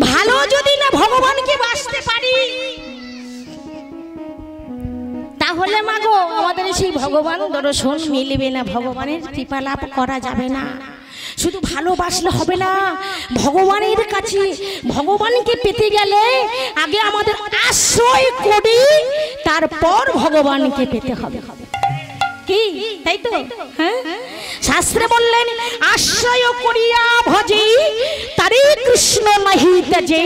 Speaker 1: ভালো যদি না ভগবানকে বাসতে পারি, তাহলে মাগো আমাদের সেই ভগবান দর্শন মিলবে না, ভগবানের কৃপা লাভ করা যাবে না। শুধু ভালোবাসলে হবে না, ভগবানের কাছে ভগবানকে পেতে গেলে আগে আমাদের আশ্রয় করি, তারপর ভগবানকে পেতে হবে। কি তাই তো? হ্যাঁ, শাস্ত্রে বললেন আশ্রয় করিয়া ভজে তারে কৃষ্ণ নাহি তেজে,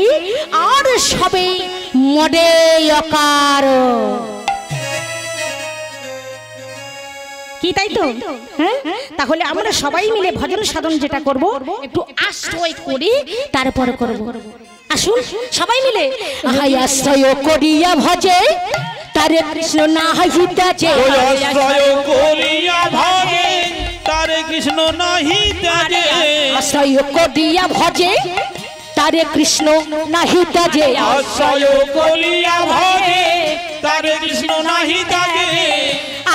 Speaker 1: আর সবে মরে অকার। কি তাই তো? হ্যাঁ, তাহলে আমরা সবাই মিলে ভজন সাধন যেটা করব, একটু আশ্রয় করি তারপরে করব। আসুন সবাই মিলে আশ্রয় করিয়া ভজে তারে কৃষ্ণ নাহি তেজে,
Speaker 2: আশ্রয় করিয়া ভজে তারে কৃষ্ণ নাহি তেজে,
Speaker 1: আশ্রয় করিয়া ভজে তারে কৃষ্ণ নাহি তেজে,
Speaker 2: আশ্রয় করিয়া ভজে তারে কৃষ্ণ নাহি তেজে,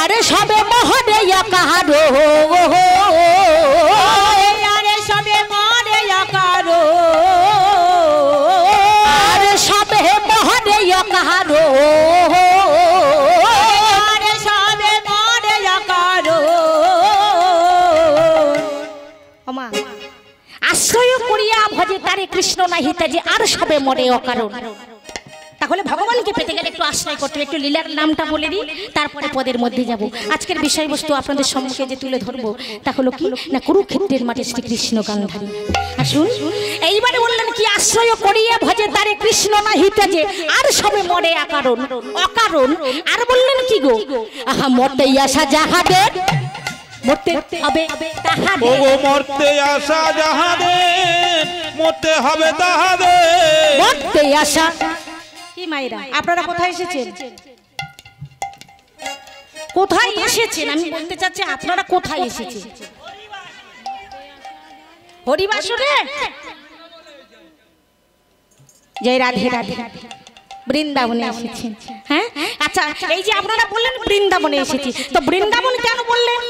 Speaker 1: আরে সবে মহরে কাহারো,
Speaker 3: আরে সবে মরে আকারো,
Speaker 1: আরে সবে মহরে কাহারো,
Speaker 3: আরে সবে মরে আকারো।
Speaker 1: আশ্রয় করিয়া ভজে তারে কৃষ্ণ নাহি তেজে, আর সবে মরে অকারণ। তাহলে ভগবানকে পেতে গেলে একটু আশ্রয় করতে হবে। একটু লীলার নামটা বলে দিই, তারপরে পদের মধ্যে যাব। আজকের বিষয়বস্তু আপনাদের সম্মুখে যে তুলে ধরবো তা হলো কি না, কুরুক্ষেত্রের মাঠে শ্রীকৃষ্ণ গান্ধারী। আসুন এইবারে বললেন কি, আশ্রয় করিয়া ভজে তারে কৃষ্ণ নাহি তেজে, আর সবে মরে অকারণ অকারণ। আর বললেন কি গো, আহা মতে আসা যাহাদের মরতে হবে তাহাদের
Speaker 2: ওগো মরতে আসা যাহাদের মরতে হবে তাহাদের
Speaker 1: মরতে আসা কি মায়েরা আপনারা কোথায় এসেছেন কোথায় এসেছেন আমি বলতে চাচ্ছি আপনারা কোথায় এসেছেন হরিবাসরে জয় রাধে রাধে বৃন্দাবনে এসেছেন হ্যাঁ আচ্ছা এই যে আপনারা বললেন বৃন্দাবনে এসেছি তো বৃন্দাবন কেন বললেন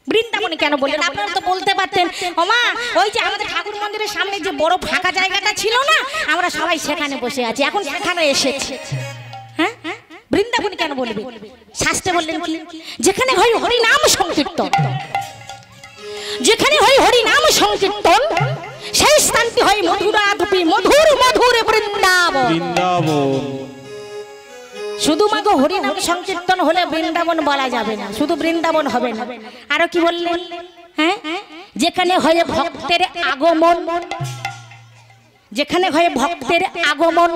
Speaker 1: বৃন্দাবনে কেন বললেন আপনারা তো বলতে পারতেন ওমা ওই যে আমাদের ঠাকুর মন্দিরের সামনে যে বড় ফাঁকা জায়গাটা ছিল না আমরা সবাই সেখানে বসে আছি এখন সেখানে এসেছি হ্যাঁ বৃন্দাবন কেন বলবে শাস্ত্রে বললেন কি যেখানে হয় হরি নাম সংকীর্তন যেখানে হয় হরি নাম সংকীর্তন সেই স্থানটি হয় মধুরাধুপী মধুর মধুর বৃন্দাবন
Speaker 2: বৃন্দাবন
Speaker 1: শুধু মাগো হরি নাম সংকীর্তন হলে বৃন্দাবন বলা যাবে না শুধু বৃন্দাবন হবে না আরো কি বললেন হ্যাঁ যেখানে হয় ভক্তের আগমন যেখানে হয় ভক্তের আগমন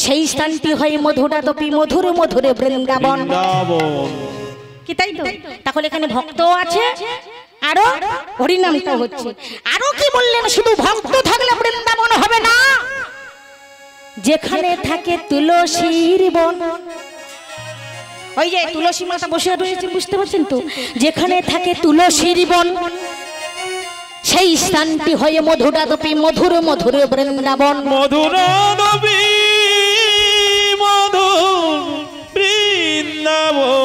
Speaker 1: সেই স্থানটি হয় মধুরাধুপী মধুর মধুর বৃন্দাবন কি তাই তো তাহলে এখানে ভক্তও আছে আরো হরিনামটা হচ্ছে আরো কি বললেন শুধু ভক্ত থাকলে বৃন্দাবন হবে না যেখানে থাকে তুলসীর বন ওই যে তুলসী মাতা বসে রয়েছে বুঝতে পারছেন তো যেখানে থাকে তুলসীর বন সেই স্থানটি হয়ে মধুরাধুপী মধুর মধুর বৃন্দাবন
Speaker 2: মধুরাধুপী মধুর বৃন্দাবন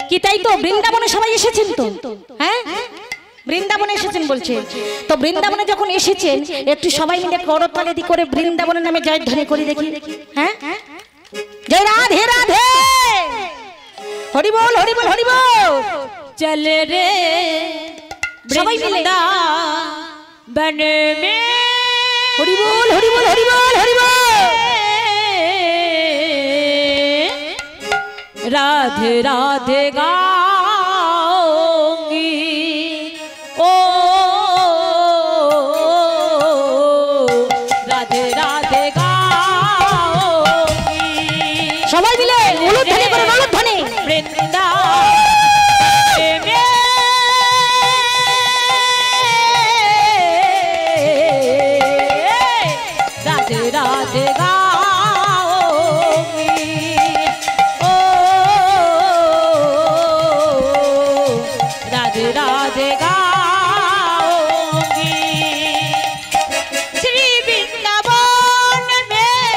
Speaker 1: কি তাই তো বৃন্দাবনে সবাই এসেছেন তো হ্যাঁ বৃন্দাবনে এসেছেন বলছে তো বৃন্দাবনে যখন এসেছেন একটু সবাই মিলে করতালি দি করে বৃন্দাবনের নামে জয়ধ্বনি করে দেখি হ্যাঁ জয় রাধে রাধে হরি বল হরি বল হরি বল
Speaker 3: चल रे
Speaker 1: সবাই মিলে
Speaker 3: बन में
Speaker 1: হরি বল হরি বল হরি বল হরি বল
Speaker 3: राधे राधे गाऊंगी ओ राधे राधे गाऊंगी
Speaker 1: সবাই মিলে উলুধ্বনি করে উলুধ্বনি
Speaker 3: राधे राधे राधे गाऊंगी श्री वृंदावन में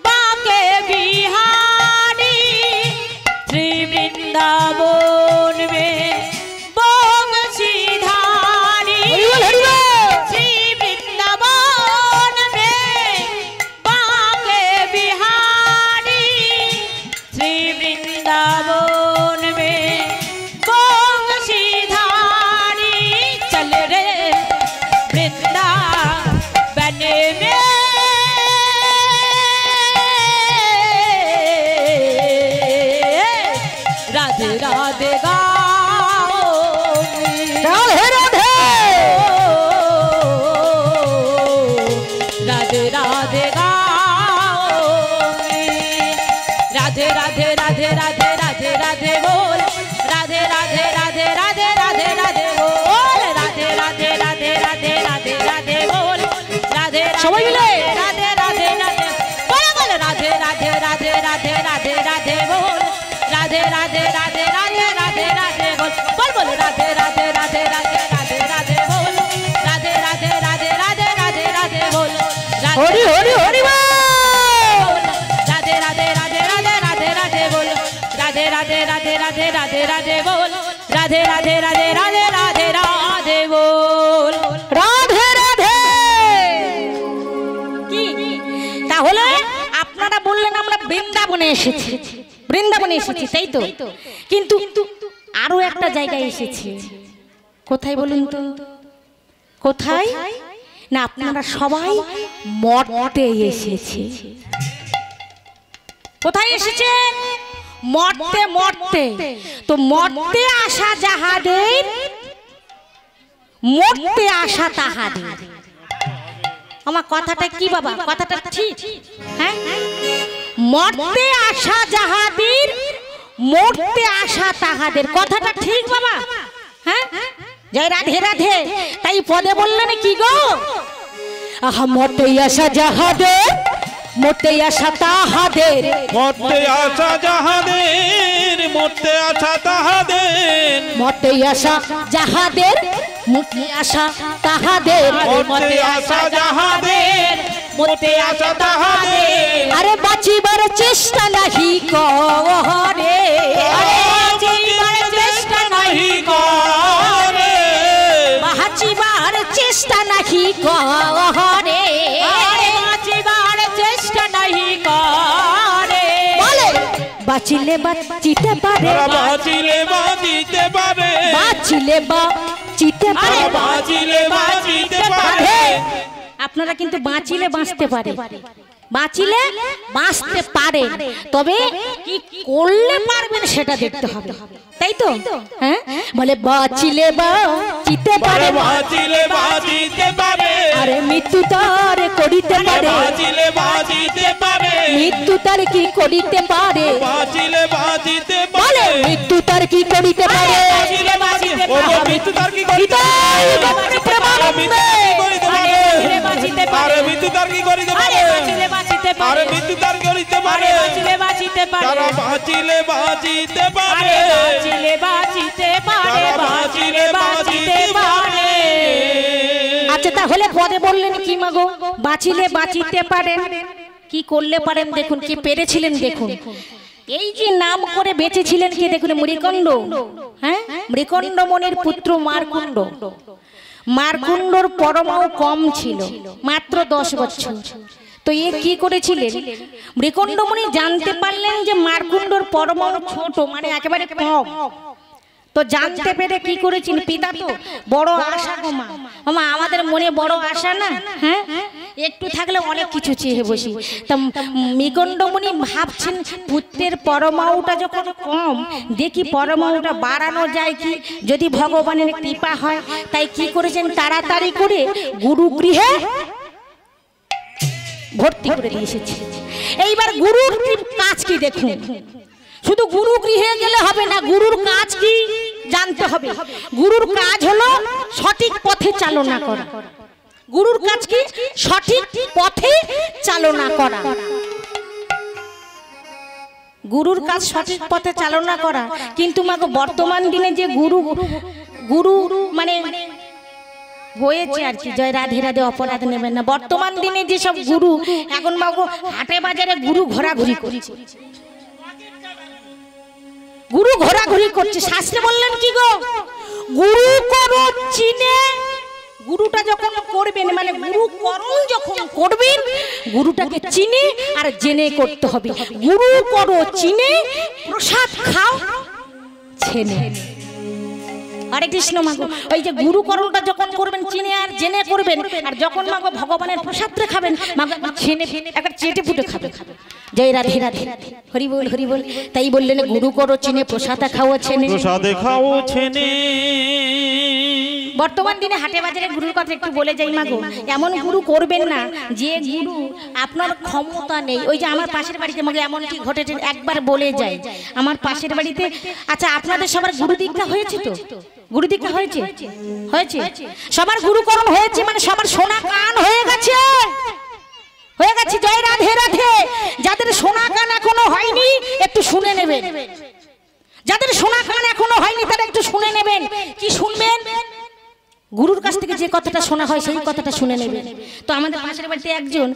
Speaker 3: बाके बिहारी श्री वृंदावन में बंशीधारी श्री वृंदावन में बाके बिहारी श्री वृंदावन में चल रे वृंदावन में राधे राधे गाऊंगी
Speaker 1: राधे राधे
Speaker 3: राधे राधे गाऊंगी राधे राधे राधे राधे राधे राधे बोल राधे राधे राधे राधे राधे राधे बोल राधे राधे राधे राधे राधे राधे बोल राधे
Speaker 1: সবাই মিলে
Speaker 3: राधे राधे राधे बोल बोल राधे राधे राधे राधे राधे राधे बोल राधे राधे राधे राधे राधे राधे बोल बोल बोल राधे राधे राधे राधे राधे राधे बोल राधे राधे राधे राधे राधे राधे बोल
Speaker 1: হরি হরি হরি বল
Speaker 3: राधे राधे राधे राधे राधे राधे बोल राधे राधे राधे राधे राधे राधे बोल राधे राधे राधे राधे राधे राधे बोल
Speaker 1: রাধে রাধে কি তাহলে আপনারা বললেন আমরা বৃন্দাবনে এসেছি বৃন্দাবনে এসেছি তাই তো কিন্তু আরো একটা জায়গায় এসেছি কোথায় বলুন তো কোথায় না আপনারা সবাই মর্তে এসেছে কোথায় এসেছেন মর্তে মর্তে তো মর্তে আসা যাহাদের মর্তে আসা তাহাদের আমার কথাটা কি বাবা কথাটা ঠিক হ্যাঁ মরতে আসা যাহাদের মরতে আসা তাহাদের, কথাটা ঠিক বাবা? হ্যাঁ, জয় রাধে রাধে। তাই পদে বললেন কি গো, আহা মরতে আসা যাহাদের মরতে আসা তাহাদের,
Speaker 2: মরতে আসা যাহাদের মরতে আসা তাহাদের,
Speaker 1: মরতে আসা যাহাদের মরতে আসা তাহাদের,
Speaker 2: মরতে আসা যাহাদের মরতে আসা তাহাদের,
Speaker 1: আরে বাঁচিবার চেষ্টা নাহি করে,
Speaker 3: বাঁচিবার চেষ্টা নাহি
Speaker 2: করে,
Speaker 1: বাঁচিবার চেষ্টা নাহি করে,
Speaker 3: বাঁচিবার চেষ্টা নাহি করে,
Speaker 1: বলে বাঁচিলে বাঁচিতে পারে,
Speaker 2: বাঁচিলে বাঁচিতে পারে,
Speaker 1: বাঁচিলে বাঁচিতে পারে,
Speaker 2: বাঁচিলে বাঁচিতে পারে।
Speaker 1: আপনারা কিন্তু বাঁচিলে বাঁচতে পারে, বাঁচিলে বাঁচতে পারে, তবে কি করলে পারবেন সেটা দেখতে হবে, তাই তো? হ্যাঁ, বলে বাঁচিলে বাঁচিতে পারে,
Speaker 2: বাঁচিলে বাঁচিতে পারে,
Speaker 1: আরে মৃত্যু তার করিতে পারে,
Speaker 2: বাঁচিলে বাঁচিতে পারে,
Speaker 1: মৃত্যু তার কি করিতে পারে,
Speaker 2: বাঁচিলে বাঁচিতে
Speaker 1: বলে
Speaker 2: পারে,
Speaker 1: মৃত্যু তার কি করিতে পারে,
Speaker 3: বাঁচিলে বাঁচিতে
Speaker 2: ও গো মৃত্যু তার কি করিতে পারে,
Speaker 3: বাঁচিতে
Speaker 2: আরে মৃত্যু তার কি করিতে পারে,
Speaker 3: বাঁচিলে বাঁচিতে
Speaker 2: আরে মৃত্যু তার করিতে পারে,
Speaker 3: বাঁচিলে বাঁচিতে
Speaker 2: তারা বাঁচিলে বাঁচিতে পারে,
Speaker 3: বাঁচিলে বাঁচিতে পারে,
Speaker 2: তারা বাঁচিলে বাঁচিতে পারে।
Speaker 1: আচ্ছা তাহলে পদে বললেন কি মাগো, বাঁচিলে বাঁচিতে পারেন, কি করলে পারেন দেখুন, কি পেরেছিলেন দেখুন। এই যে নাম করে বেঁচেছিলেন কি দেখুন, মৃকণ্ড, হ্যাঁ, মৃকণ্ড মনির পুত্র মারকুণ্ড। মারকুণ্ডর পরমাও কম ছিল, মাত্র 10 বছর। তো এ কি করেছিলেন, মৃকণ্ডমণি জানতে পারলেন যে মারকুণ্ডর পরমাও ছোট, মানে একেবারে কম। তো জানতে পেরে কি করেছেন, পিতা তো বড় আশা গো মা, মা আমাদের মনে বড় আশা না, হ্যাঁ একটু থাকলে অনেক কিছু চেয়ে বসি। তা মৃকণ্ডমণি ভাবছেন পুত্রের পরমাউটা যখন কম, দেখি পরমাউটা বাড়ানো যায় কি, যদি ভগবানের কৃপা হয়। তাই কি করেছেন, তাড়াতাড়ি করে গুরুগৃহে ভর্তি করে দিয়ে এসেছে। এইবার গুরুর কাজ কি দেখুন, শুধু গুরু গৃহে গেলে হবে না, গুরুর কাজ কি জানতে হবে। গুরুর কাজ হলো সঠিক পথে চালনা করা। গুরুর কাজ কি, সঠিক পথে চালনা করা। গুরুর কাজ সঠিক পথে চালনা করা। কিন্তু মাগো বর্তমান দিনে যে গুরু মানে হয়েছে আর কি, জয় রাধে রাধে, অপরাধ নেবেন না। বর্তমান দিনে যে সব গুরু এখন মাগো হাটে বাজারে গুরু ঘোরাঘুরি করছে, গুরু ঘোরাঘুরি করছে। শাস্ত্রে বললেন কি গো, গুরু করো চিনে, গুরুটা যখন করবেন মানে গুরু করণ যখন করবেন, গুরুটাকে চিনে আর জেনে করতে হবে। গুরু করো চিনে, প্রসাদ খাও ছেনে। হরে কৃষ্ণ মাগো, ওই যে গুরুকরণটা যখন করবেন চিনে আর জেনে করবেন, আর যখন মাগো ভগবানের প্রসাদটা খাবেন মাগো ছেনে একটা চেটে ফুটে খাবে। জয় রাধে রাধে, হরি বল হরি বল। তাই বললেন গুরু করো চিনে, প্রসাদে খাও ছেনে,
Speaker 2: প্রসাদে খাও ছেনে।
Speaker 1: বর্তমান দিনে হাটে বাজারে গুরুর কথা একটু বলে যাই মাগো, এমন গুরু করবেন না যে গুরু আপনার ক্ষমতা নেই। ওই যে আমার পাশের বাড়িতে মাগো এমনটি ঘটেছে, একবার বলে যাই আমার পাশের বাড়িতে। আচ্ছা আপনাদের সবার গুরু দীক্ষা হয়েছে তো? গুরু দীক্ষা হয়েছে? হয়েছে, সবার গুরুকরণ হয়েছে, মানে সবার সোনা কান হয়ে গেছে, হয়ে গেছে। জয় রাধে রাধে। যাদের সোনা কান এখনো হয়নি একটু শুনে নেবেন, যাদের সোনা কান এখনো হয়নি তারা একটু শুনে নেবেন। কি শুনবেন? গুরুর কাছ থেকে যে কথাটা শোনা হয় সেই কথাটা শুনে নেবেন। তো আমাদের পাশের বাড়িতে একজন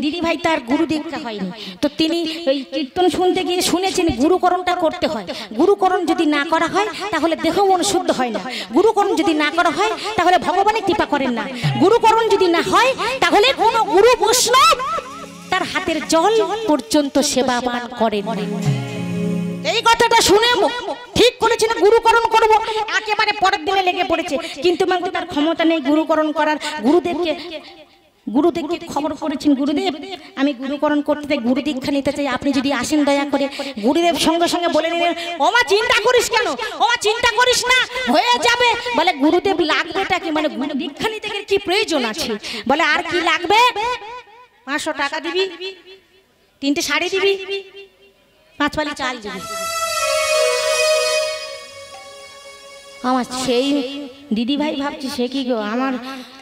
Speaker 1: দিদি ভাই, তার গুরু দীক্ষা হয়নি। তো তিনি ওই কীর্তন শুনতে গিয়ে শুনেছেন গুরুকরণটা করতে হয়। গুরুকরণ যদি না করা হয় তাহলে দেহ মন শুদ্ধ হয় না। গুরুকরণ যদি না করা হয় তাহলে ভগবানের কৃপা করেন না। গুরুকরণ যদি না হয় তাহলে কোনো গুরু বৈষ্ণব তার হাতের জল পর্যন্ত সেবা পান করেন না। এই কথাটা শুনে ঠিক করেছেন গুরুকরণ করব, একেবারে পরের দিনে লেগে পড়েছে। কিন্তু মাগো তার ক্ষমতা নেই গুরুকরণ করার। গুরুদেবকে খবর করেছেন, গুরুদেব আমি গুরুকরণ করতে চাই, গুরু দীক্ষা নিতে চাই, আপনি যদি আসেন দয়া করে। গুরুদেব সঙ্গে সঙ্গে বলে নিলেন, ওমা চিন্তা করিস কেন, ওমা চিন্তা করিস না, হয়ে যাবে। বলে গুরুদেব লাগবেটা কি, মানে গুরু দীক্ষা নিতে কি প্রয়োজন আছে? বলে আর কি লাগবে, 500 টাকা দিবি, 3টে শাড়ি দিবি, 5 পালি চাল দিবি। আমার সেই দিদি ভাই ভাবছি সে কি গো, আমার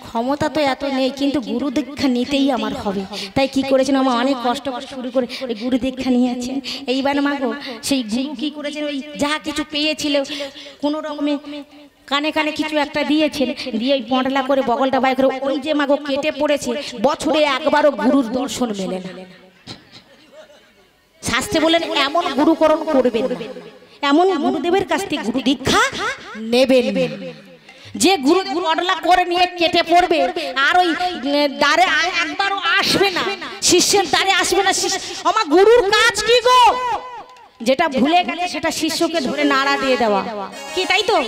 Speaker 1: ক্ষমতা তো এত নেই, কিন্তু গুরু দীক্ষা নিতেই আমার হবে। তাই কি করেছেন, আমার অনেক কষ্ট করে শুরু করে ওই গুরু দীক্ষা নিয়েছেন। এইবার মা গো সেই গুরু কি করেছেন, ওই যা কিছু পেয়েছিল কোনো রকমে কানে কানে কিছু একটা দিয়েছেন, দিয়ে ওই পটলা করে বগলটা বাই করে ওই যে মাগো কেটে পড়েছে, বছরে একবারও গুরুর দর্শন মেলে না। শাস্ত্রে বলেন এমন গুরুকরণ করবেন না, এমন গুরুদেবের কাছ থেকে গুরু দীক্ষা নেবেন। যে গুরু পটলা করে নিয়ে কেটে পড়বে আর ওই দ্বারে একবারও আসবে না, শিষ্যের দ্বারে আসবে না। আমার গুরুর কাজ কি গো, যেটা ভুলে গেছে সেটা শিষ্যকে ধরে নাড়া দিয়ে দেওয়া, কি তাই তো?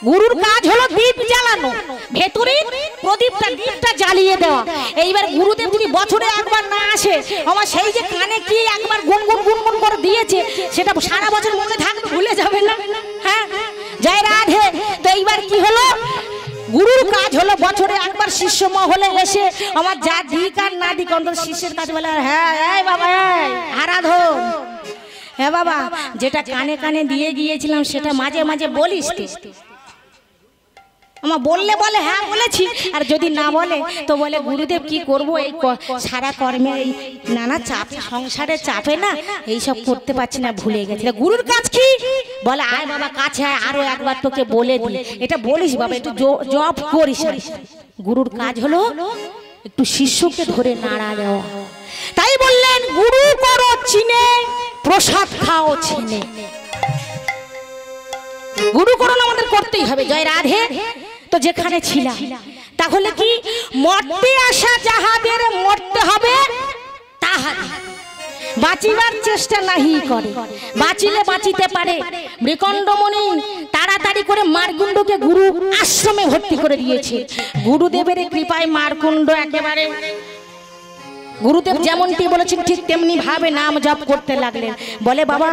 Speaker 1: গুরুর কাজ হলো দীপ জ্বালানো, ভেতরে প্রদীপটা দীপটা জ্বালিয়ে দেওয়া। এইবার গুরুদেব যদি বছরে একবার না আসে, আমার সেই যে কানে কি একবার গুনগুন গুনগুন করে দিয়েছে সেটা সারা বছর মনে থাকবে, ভুলে যাবে না। হ্যাঁ, জয় রাধে। তো এইবার কি হলো, গুরুর কাজ হলো বছরে একবার শিষ্য মহলে এসে আমার যা দিক আর না দিক অন্তত শিষ্যের কাছে বলে, হ্যাঁ এই বাবা এই আরাধন, হ্যাঁ বাবা যেটা কানে কানে দিয়ে গিয়েছিলাম সেটা মাঝে মাঝে বলিস। আমার বললে বলে হ্যাঁ বলেছি, আর যদি না বলে তো বলে গুরুদেব কি করব, এই সারা কর্মে এই নানা চাপ, সংসারে চাপে না এইসব করতে পারছি না, ভুলে গেছি। গুরুর কাজ কি বলে, আয় বাবা কাছে আয়, আরো একবার তোকে বলে দিই, এটা বলিস বাবা, একটু জপ করিস। গুরুর কাজ হলো একটু শিষ্যকে ধরে নাড়া দেওয়া। তাই বললেন গুরু করো চিনে, প্রসাদ খাও চিনে। গুরুকরণ আমাদের করতেই হবে। জয় রাধে। তো যেখানে ছিলাম তাহলে কি মরতে আসা যাহাদের মরতে হবে তাহাদের, বাঁচিবার চেষ্টা নাহি করে, বাঁচিলে বাঁচিতে পারে। মৃকণ্ডমণি তাড়াতাড়ি করে মারকুণ্ডকে গুরু আশ্রমে ভর্তি করে দিয়েছে। গুরুদেবের কৃপায় মারকুণ্ড একেবারে গুরুদেব যেমনটি বলেছেন ঠিক তেমনি ভাবে নাম জপ করতে লাগলেন। বলে বাবা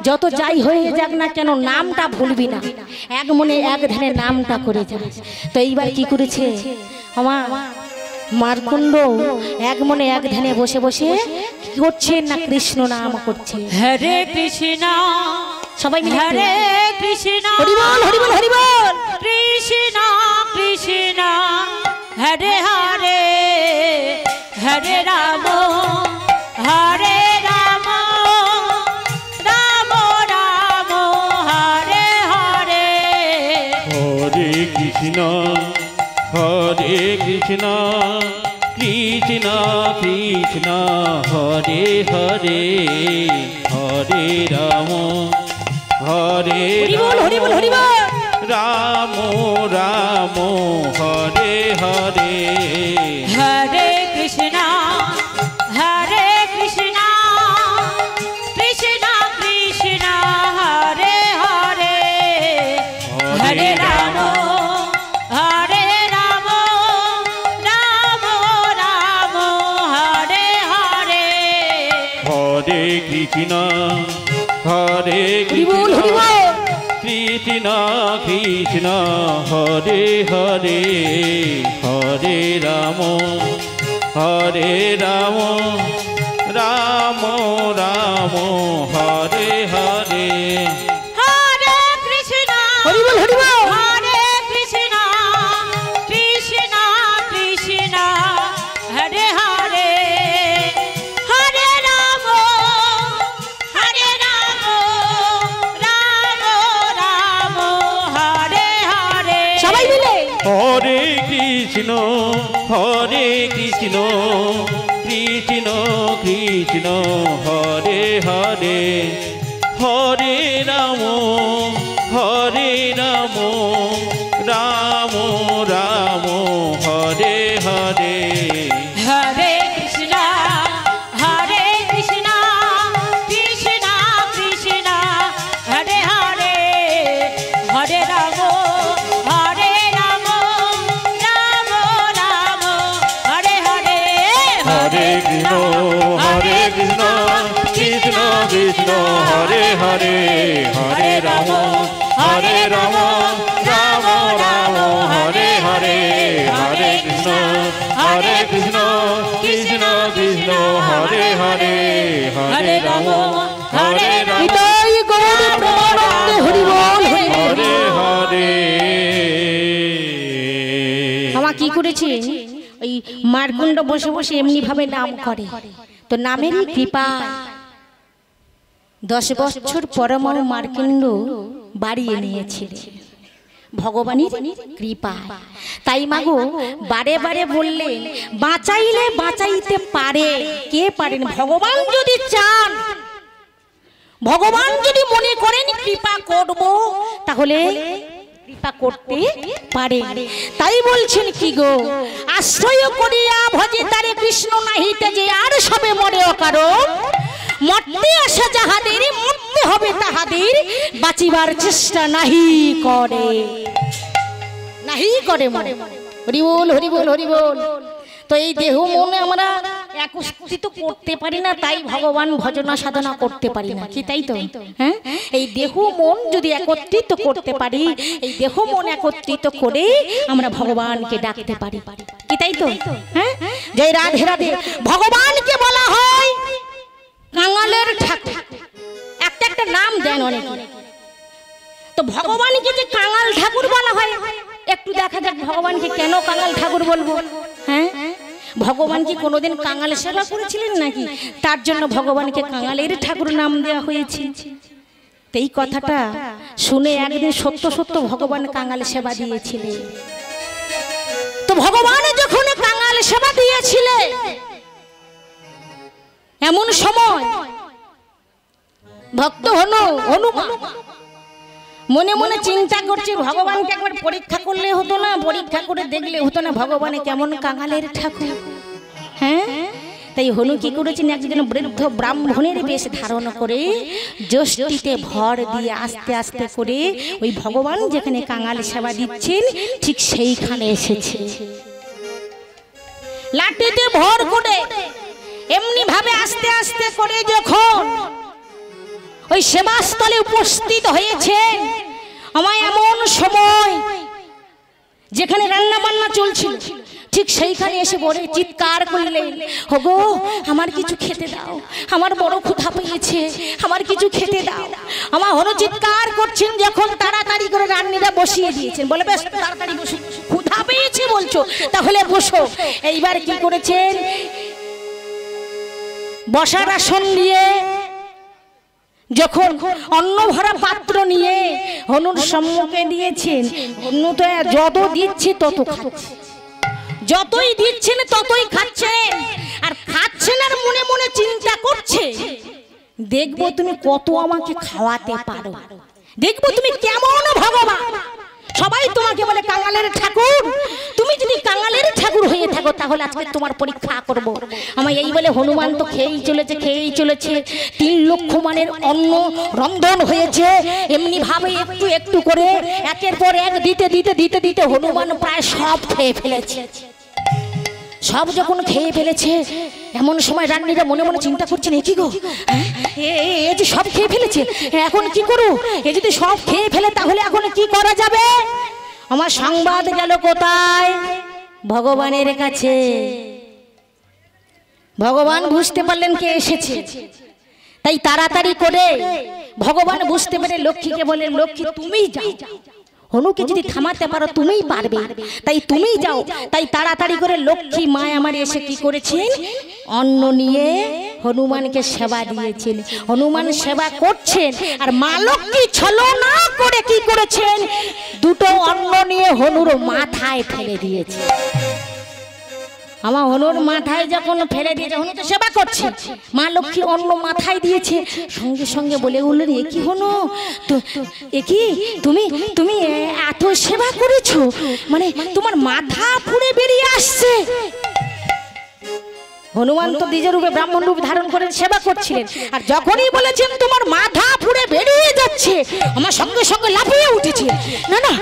Speaker 1: যত যাই হয়ে যাক না কেন নামটা ভুলবি না, এক মনে এক ধ্যানে নামটা করে যা। তো এইবার কি করেছে আমার মারকুণ্ড, এক মনে এক ধ্যানে বসে বসে কি করছে না কৃষ্ণ নাম করছে।
Speaker 3: হরে কৃষ্ণ,
Speaker 1: সবাই মিলে
Speaker 3: হরে কৃষ্ণ,
Speaker 1: হরি বল হরি বল হরি বল,
Speaker 3: কৃষ্ণ কৃষ্ণ হরে হরে, হরে রাম হরে রাম, রাম রাম হরে হরে।
Speaker 2: হরে কৃষ্ণ হরে কৃষ্ণ, কৃষ্ণ কৃষ্ণ হরে হরে, হরে রাম হরে রাম, রাম হরে হরে।
Speaker 3: হরে কৃষ্ণ হরে কৃষ্ণ, কৃষ্ণ কৃষ্ণ হরে হরে, হরে রাম হরে রাম, রাম রাম হরে হরে।
Speaker 2: হরে কৃষ্ণ হরে কৃষ্ণ, কৃষ্ণ কৃষ্ণ হরে হরে, হরে রাম রাম রাম হরে হরে।
Speaker 3: হরে কৃষ্ণ
Speaker 1: হরি বল হরি বল,
Speaker 3: হরে কৃষ্ণ, কৃষ্ণ কৃষ্ণ হরে হরে, হরে রাম রাম রাম হরে হরে।
Speaker 1: সবাই মিলে
Speaker 2: হরে কৃষ্ণ কৃষ্ণ কৃষ্ণ হরে হরে, হরে রাম রাম রাম হরে হরে।
Speaker 3: হরে কৃষ্ণ কৃষ্ণ কৃষ্ণ হরে হরে, হরে রাম রাম রাম হরে হরে।
Speaker 2: হরে কৃষ্ণ কৃষ্ণ কৃষ্ণ হরে হরে, হরে রাম রাম রাম হরে হরে। হরে কৃষ্ণ কৃষ্ণ কৃষ্ণ কৃষ্ণ হরে হরে হরে রাম হরে রাম
Speaker 1: নিতাই গৌর প্রেমানন্দে হরি বল
Speaker 2: হরে হরে।
Speaker 1: আমা কি করেছে ওই মারকুণ্ড বসে বসে এমনি ভাবে নাম করে, তো নামেরই কৃপা 10 বছর পরমাণু মারকুণ্ড বাড়িয়ে নিয়েছিল ভগবানের কৃপা। তাই মাগো বারে বারে বললেন বাঁচাইলে বাঁচাইতে পারে, কে পারেন? ভগবান যদি চান, ভগবান যদি মনে করেন কৃপা করব, তাহলে কৃপা করতে পারে। তাই বলছেন কি গো, আশ্রয় করিয়া ভজে তারে কৃষ্ণ নাহিতে যে আর সবে মরে অকারণ, মরতে আসা যাহাদের মরতে হবে তাহাদের, বাঁচিবার চেষ্টা নাহি করে, নাহি করে মরে। হরি বল হরি বল হরি বল। তো এই দেহ মনে আমরা একত্রিত করতে পারি না, তাই ভগবান ভজনা সাধনা করতে পারি না, কি তাই তো? হ্যাঁ, এই দেহ মন যদি একত্রিত করতে পারি, এই দেহ মন একত্রিত করে আমরা ভগবানকে ডাকতে পারি, কি তাই তো? হ্যাঁ, জয় রাধে রাধে। ভগবানকে বলা হয় কাঙালের ঠাকুর, একটা একটা নাম দেন অনেক। তো ভগবানকে যে কাঙাল ঠাকুর বলা হয়, একটু দেখা যাক ভগবানকে কেন কাঙাল ঠাকুর বলবো। হ্যাঁ, ভগবান কি কোনোদিন কাঙাল সেবা করেছিলেন নাকি? তার জন্য ভগবানকে কাঙালের ঠাকুর নাম দেওয়া হয়েছে। এই কথাটা শুনে একদিন সত্য সত্য ভগবান কাঙাল সেবা দিয়েছিলেন। তো ভগবান যখন কাঙাল সেবা দিয়েছিলেন, এমন সময় ভক্ত হনুমান মনে মনে চিন্তা করছে ভগবানকে একবার পরীক্ষা করলে হতো না, পরীক্ষা করে দেখলে হতো না ভগবানে কেমন কাঙালের ঠাকুর। হ্যাঁ, তাই হনু কি করেছেন, একজন বৃদ্ধ ব্রাহ্মণের বেশ ধারণ করে যষ্টিতে ভর দিয়ে আস্তে আস্তে করে ওই ভগবান যেখানে কাঙাল সেবা দিচ্ছেন ঠিক সেইখানে এসেছে। লাঠিতে ভর করে এমনি ভাবে আস্তে আস্তে করে যখন ওই সেবাস্থলে উপস্থিত হয়েছে, আমার এমন সময় যেখানে রান্না বান্না চলছিল ঠিক সেইখানে এসে বড় চিৎকার করলেন, ওগো আমার কিছু খেতে দাও, আমার বড় ক্ষুধা পেয়েছে, আমার কিছু খেতে দাও। আমার হনু চিৎকার করছেন যখন তাড়াতাড়ি করে রান্নিরা বসিয়ে দিয়েছেন, বলে বেশ তাড়াতাড়ি বসো, ক্ষুধা পেয়েছে বলছো তাহলে বসো। এইবার কি করেছেন, বসার আসন দিয়ে যখন অন্ন ভরা পাত্র নিয়ে হনুর সম্মুখে দিয়েছেন, হনু তো যত দিচ্ছে তত খাচ্ছে, যতই দিচ্ছেন ততই খাচ্ছেন, আর খাচ্ছেন আর মনে মনে চিন্তা করছে দেখবো তুমি কত আমাকে খাওয়াতে পারো, দেখবো তুমি কেমন ভগবান। সবাই তোমাকে বলে কাঙালের ঠাকুর, তুমি যদি কাঙালের ঠাকুর হয়ে থাকো তাহলে আজকে তোমার পরীক্ষা করব। আমার এই বলে হনুমান তো খেয়েই চলেছে 3 লক্ষ মানের অন্ন রন্ধন হয়েছে। এমনি ভাবে একটু একটু করে একের পর এক দিতে দিতে দিতে দিতে হনুমান প্রায় সব খেয়ে ফেলেছে। সব যখন খেয়ে ফেলেছে, এমন সময় রান্নিরা মনে মনে চিন্তা করছেন, এ কি গো, এ যে সব খেয়ে ফেলেছে, এখন কি করো? এ যদি সব খেয়ে ফেলে তাহলে এখন কি করা যাবে? আমার সংবাদ গেল কোথায়? ভগবানের কাছে। ভগবান বুঝতে পারলেন কে এসেছে, তাই তাড়াতাড়ি করে ভগবান বুঝতে পেরে লক্ষ্মীকে বলেন, লক্ষ্মী তুমি যাও, হনুকে যদি থামাতে পারো তুমিই পারবে, তাই তুমিই যাও। তাই তাড়াতাড়ি করে লক্ষ্মী মা আমার এসে কি করেছেন, অন্ন নিয়ে হনুমানকে সেবা দিয়েছেন। হনুমান সেবা করছেন আর মা লক্ষ্মী ছলনা করে কি করেছেন, 2টো অন্ন নিয়ে হনুর মাথায় ফেলে দিয়েছে। আমার হনুর মাথায় যখন ফেলে দিয়েছে, হনু তো সেবা করছে, মা লক্ষ্মী অন্ন মাথায় দিয়েছে, সঙ্গে সঙ্গে বলে উঠলেন, এ কি হনু, এ কি তুমি তুমি এত সেবা করেছো, মানে তোমার মাথা পুড়ে বেরিয়ে আসছে। হনুমান তো দ্বিজ রূপে ব্রাহ্মণ রূপ ধারণ করে সেবা করছিলেন, আর যখনই বলেছেন তোমার মাথা পুড়ে বেরিয়ে যাচ্ছে, আমার সঙ্গে সঙ্গে লাফিয়ে উঠেছে, না না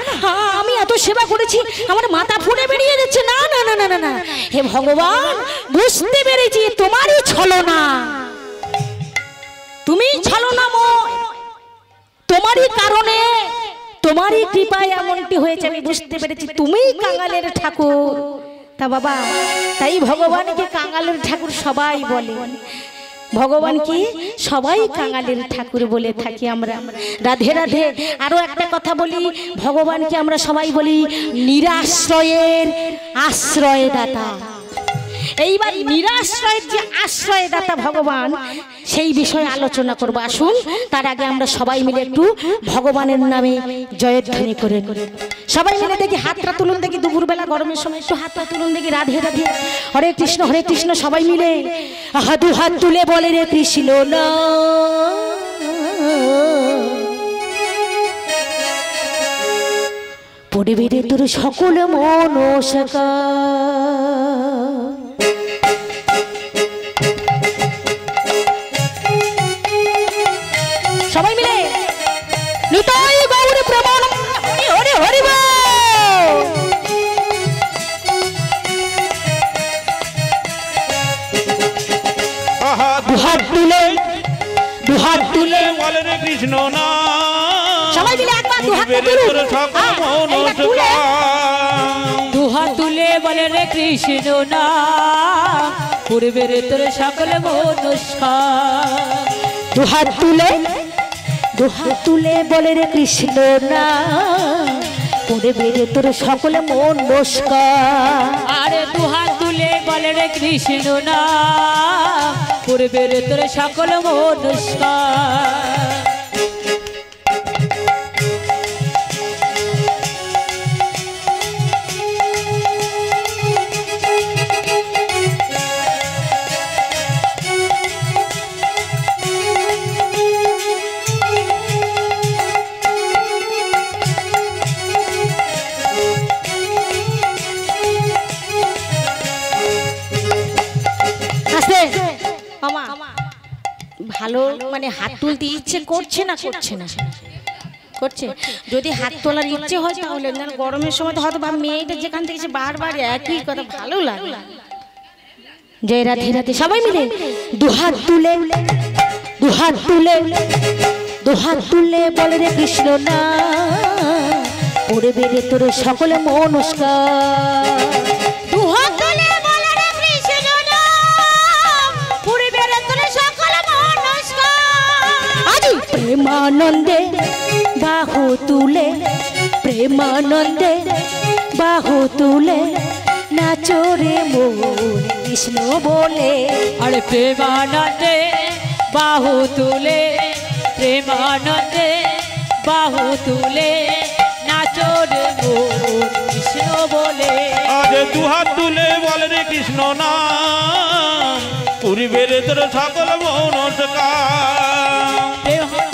Speaker 1: আমি এত সেবা করেছি আমার মাথা পুড়ে বেরিয়ে যাচ্ছে, না না না না না, হে ভগবান বুঝতে পেরেছি তোমারই ছলনা, তুমি ছলনাময়, তোমারই কারণে তোমারই কৃপায় এমনটি হয়েছে, আমি বুঝতে পেরেছি তুমিই কাঙালের ঠাকুর। তা বাবা তাই ভগবানকে কাঙালের ঠাকুর সবাই বলে, ভগবানকে সবাই কাঙালের ঠাকুর বলে থাকি আমরা। রাধে রাধে। আরো একটা কথা বলি, ভগবানকে আমরা সবাই বলি নিরাশ্রয়ের আশ্রয়দাতা। এইবার নিরাশ্রয়ের যে আশ্রয়দাতা ভগবান, সেই বিষয়ে আলোচনা করব। আসুন তার আগে আমরা সবাই মিলে একটু ভগবানের নামে জয়ধ্বনি করে সবাই মিলে দেখি হাতটা তুলুন, দেখি দুপুরবেলা গরমের সময় একটু হাতটা তুলুন দেখি। রাধে রাধে, হরে কৃষ্ণ সবাই মিলে দু হাত তুলে বলে রে কৃষ্ণ না। পড়বে রে তোর সকল মনস্কা। সবাই মিলে নিতাই গৌর প্রমাণ হরি হরি হরি বল। দুহাত তুলে
Speaker 2: বলে রে কৃষ্ণ না।
Speaker 1: সবাই মিলে একবার দুহাত তুলে
Speaker 3: দুহাত তুলে বলে রে কৃষ্ণ না, পূর্বে রে তোর সকল মনস্কা।
Speaker 1: দুহাত তুলে বলে রে কৃষ্ণ না, পূর্বে রে তোর সকল মনস্কা।
Speaker 3: আরে দুহাত তুলে বলে রে কৃষ্ণ না, পূর্বে রে তোর সকল মনস্কা।
Speaker 1: ভালো মানে হাত তুলতে ইচ্ছে করছে না করছে। যদি হাত তোলার ইচ্ছে হয় তাহলে, গরমের সময় তো হয়তো মেয়েটা যেখান থেকে বারবার একই কথা, ভালো লাগে। জয় রাধে রাধে। সবাই মিলে দুহাত তুলে বলে রে কৃষ্ণ না, পড়বে রে তোর সকল মনস্কা। প্রেমানন্দে বাহু তুলে নাচো রে মন কৃষ্ণ বলে।
Speaker 3: আরে প্রেমানন্দে বাহু তুলে নাচো রে মন কৃষ্ণ বলে।
Speaker 2: আরে দুহাত তুলে বলে রে কৃষ্ণ না, পূর্বে রে তোর সকল মনস্কা।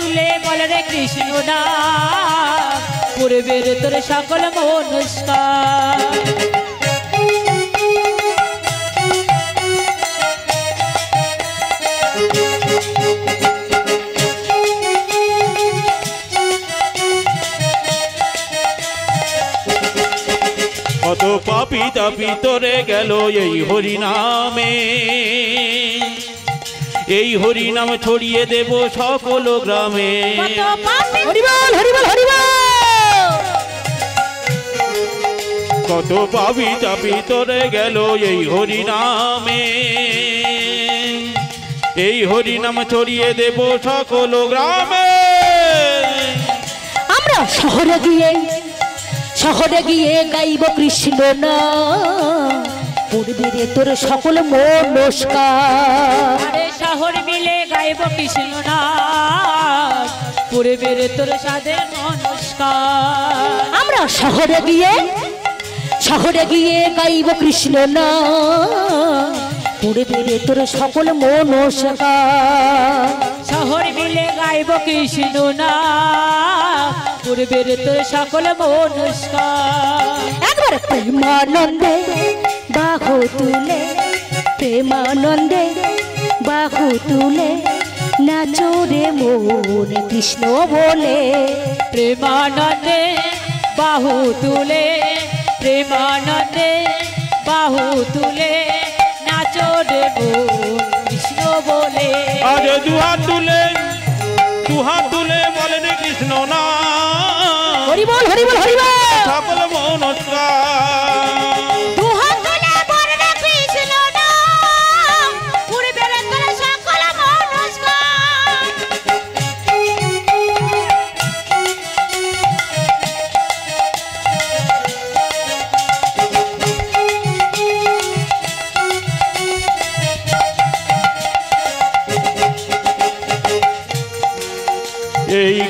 Speaker 3: তুলে বলে রে কৃষ্ণ না, পূর্বে রে তোর সকল মনস্কা।
Speaker 2: কত পাপী তাপী তোরে গেল এই হরি নামে, এই হরি নাম ছড়িয়ে দেব সকল গ্রামে। কত পাপী তাপী তোরে গেল এই হরি নামে, এই হরি নাম ছড়িয়ে দেব সকল গ্রামে।
Speaker 1: আমরা শহরে গিয়ে গাইব কৃষ্ণ না, পূর্বে রে তোর সকল মনস্কা।
Speaker 3: শহর মিলে গাইব কৃষ্ণ না, পূর্বে রে তোর সাধে মনস্কা।
Speaker 1: আমরা শহরে গিয়ে গাইব কৃষ্ণ না, পূর্বে রে তোর সকল মনস্কা।
Speaker 3: শহর মিলে গাইব কৃষ্ণ না, পূর্বে রে তোর সকল মনস্কা।
Speaker 1: একবার প্রেমানন্দে বাহু তুলে নাচো রে মন কৃষ্ণ বলে।
Speaker 3: প্রেমানন্দে বাহু তুলে নাচো রে মন কৃষ্ণ বলে।
Speaker 2: আরে দুহাত তুলে বলে রে কৃষ্ণ না,
Speaker 1: হরি বল
Speaker 2: সকল মনস্কা।
Speaker 3: দুহাত তুলে বলে রে কৃষ্ণ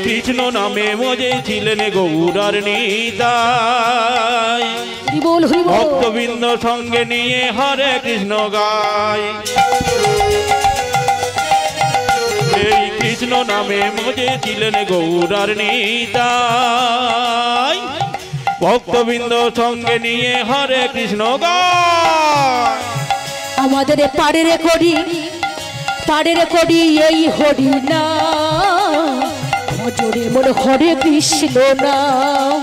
Speaker 2: কৃষ্ণ নামে মজেছিলেন গৌরার নিতাই ভক্তবৃন্দ সঙ্গে নিয়ে হরে কৃষ্ণ গায় এই কৃষ্ণ নামে মজেছিলেন গৌরার নিতাই ভক্তবৃন্দ সঙ্গে নিয়ে হরে কৃষ্ণ গায়
Speaker 1: আমাদের পাড়ের করি এই হরি নাম ভজরে মোর হরে কৃষ্ণ নাম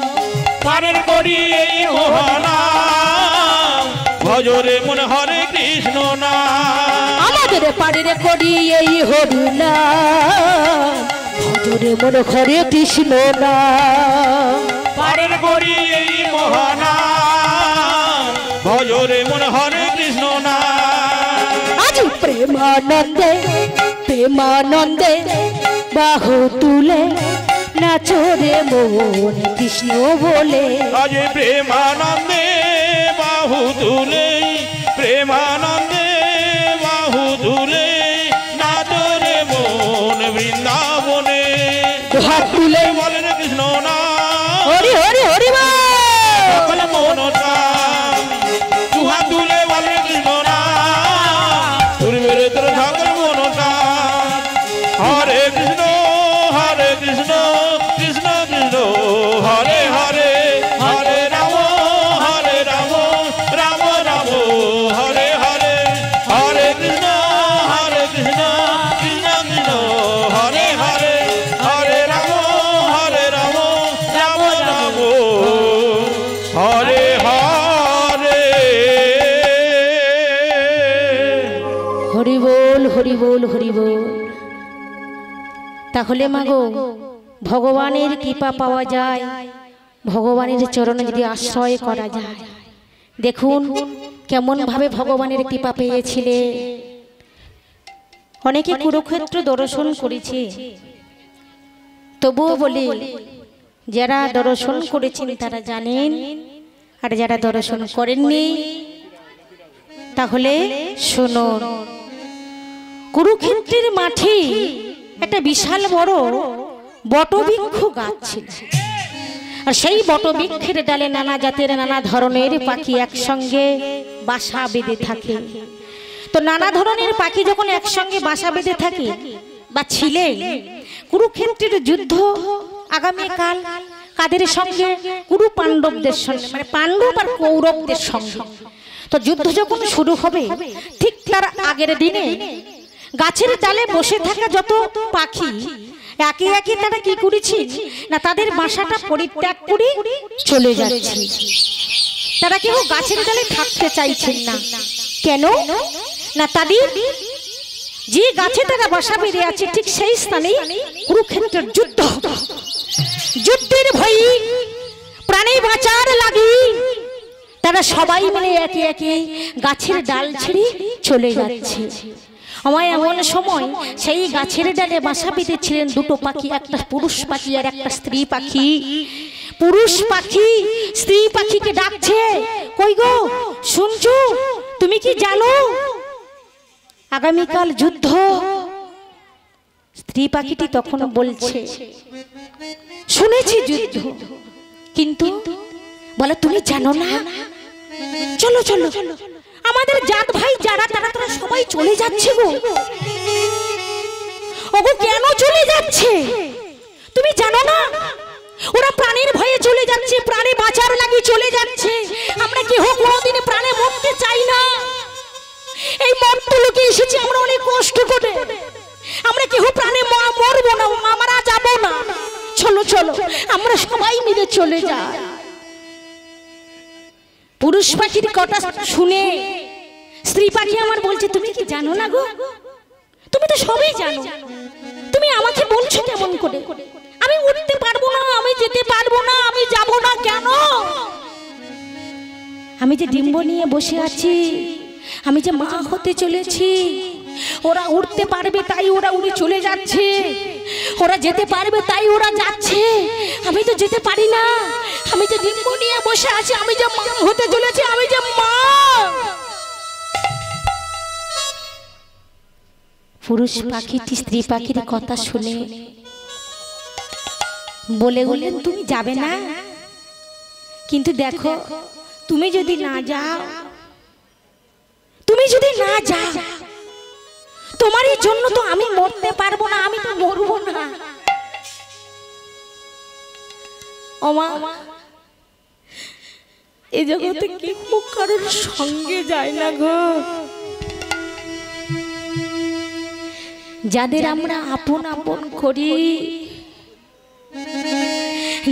Speaker 2: পারের করি এই মহানাম ভজরে মন হরে কৃষ্ণ নাম
Speaker 1: আমাদের পাড়ের করি এই হরি নাম ভজরে মোর হরে কৃষ্ণ নাম
Speaker 2: পারের করি এই মহানাম ভজরে মন হরে কৃষ্ণ নাম
Speaker 1: আজ প্রেমানন্দে বাহু তুলে নাচো রে মন কৃষ্ণ বলে
Speaker 2: আজ প্রেমানন্দে বাহু তুলে প্রেমানন্দে বাহু তুলে নাচো রে মন বৃন্দাবনে
Speaker 1: হাত তুলে
Speaker 2: বলেন কৃষ্ণ না
Speaker 1: হরি হরি হরি
Speaker 2: সকল মনটা দুহাত তুলে বলে কৃষ্ণ না পূর্বের তোর সকল মনটা হরে কৃষ্ণ কৃষ্ণ কৃষ্ণ হরে হরে হরে রাম রাম রাম হরে হরে হরে কৃষ্ণ কৃষ্ণ কৃষ্ণ হরে হরে হরে রাম রাম রাম হরে হরে
Speaker 1: হরি বল হরি বল হরি বল। তাহলে মাগো ভগবানের কৃপা পাওয়া যায় ভগবানের চরণে যদি আশ্রয় করা যায়। দেখুন কেমন ভাবে ভগবানের কৃপা পেয়েছিলে। অনেকে কুরুক্ষেত্র দর্শন করেছে, তবুও বলি যারা দর্শন করেছেন তারা জানেন, আর যারা দর্শন করেননি তাহলে শুনুন। কুরুক্ষেত্রের মাঠে একটা বিশাল বড় বটবৃক্ষ গাছ ছিল, আর সেই বটবৃক্ষের ডালে নানা জাতের নানা ধরনের পাখি একসঙ্গে বাসা বেঁধে থাকে। তো নানা ধরনের পাখি যখন একসঙ্গে বাসা বেঁধে থাকে বা ছিলে, কুরুক্ষেত্রের যুদ্ধ আগামীকাল কাদের সঙ্গে? কুরু পাণ্ডবদের সঙ্গে, মানে পাণ্ডব আর কৌরবদের সঙ্গে। তো যুদ্ধ যখন শুরু হবে ঠিক তার আগের দিনে গাছের ডালে বসে থাকা যত পাখি একে একে তারা কি করেছে না, তাদের বাসাটা পরিত্যাগ করে চলে যাচ্ছে। তারা কেউ গাছের ডালে থাকতে চাইছেন না। কেন না, তাদের যে গাছে তারা বাসা বেঁধে আছে ঠিক সেই স্থানে কুরুক্ষেত্রের যুদ্ধ। যুদ্ধের ভয়ে প্রাণে বাঁচার লাগি তারা সবাই মিলে একে একে গাছের ডাল ছেড়ে চলে যাচ্ছে। আমার এমন সময় সেই গাছের ডালে বাসা বেঁধেছিলেন দুটো পাখি, একটা পুরুষ পাখি আর একটা স্ত্রী পাখি। পুরুষ পাখি স্ত্রী পাখিকে ডাকছে, কই গো শুনছো, তুমি কি জানো আগামীকাল যুদ্ধ? স্ত্রী পাখিটি তখন বলছে, শুনেছি যুদ্ধ, কিন্তু বলে তুমি জানো না? চলো চলো, আমাদের জাত ভাই যারা তারা তারা সবাই চলে যাচ্ছে গো। ওগো কেন চলে যাচ্ছে তুমি জানো না? ওরা প্রাণের ভয়ে চলে যাচ্ছে, প্রাণে বাঁচার লাগি চলে যাচ্ছে। আমরা কেহ কোনোদিন প্রাণে মরতে চাই না। এই মর্তলোকে এসেছি আমরা অনেক কষ্ট করে, আমরা কেহ প্রাণে মরবো না, আমরা যাব না। চলো চলো, আমরা সবাই মিলে চলে যাই। পুরুষ পাখির কথা শুনে স্ত্রী পাখি আমার বলছে, তুমি কি জানো না গো? তুমি তো সবই জানো, তুমি আমাকে বলছো কেমন করে? আমি উঠতে পারবো না, আমি যেতে পারবো না, আমি যাব না। কেন? আমি যে ডিম্ব নিয়ে বসে আছি, আমি যে মা হতে চলেছি, ওরা উঠতে পারবে তাই ওরা উড়ে চলে যাচ্ছে, ওরা যেতে পারবে তাই ওরা যাচ্ছে, আমি তো যেতে পারি না। আমি যে ডিম্ব নিয়ে বসে আছি, আমি যে মা হতে চলেছি, আমি যে মা। পুরুষ পাখিটি স্ত্রী পাখির কথা শুনে বলে বললেন তুমি যাবে না, কিন্তু দেখো তুমি যদি না যাও, তুমি যদি না যাও, তোমারই জন্য তো আমি মরতে পারবো না, আমি তো মরবো না। ওমা এই জগতে কেউ কারোর সঙ্গে যায় না গো। যাদের আমরা আপন আপন করি,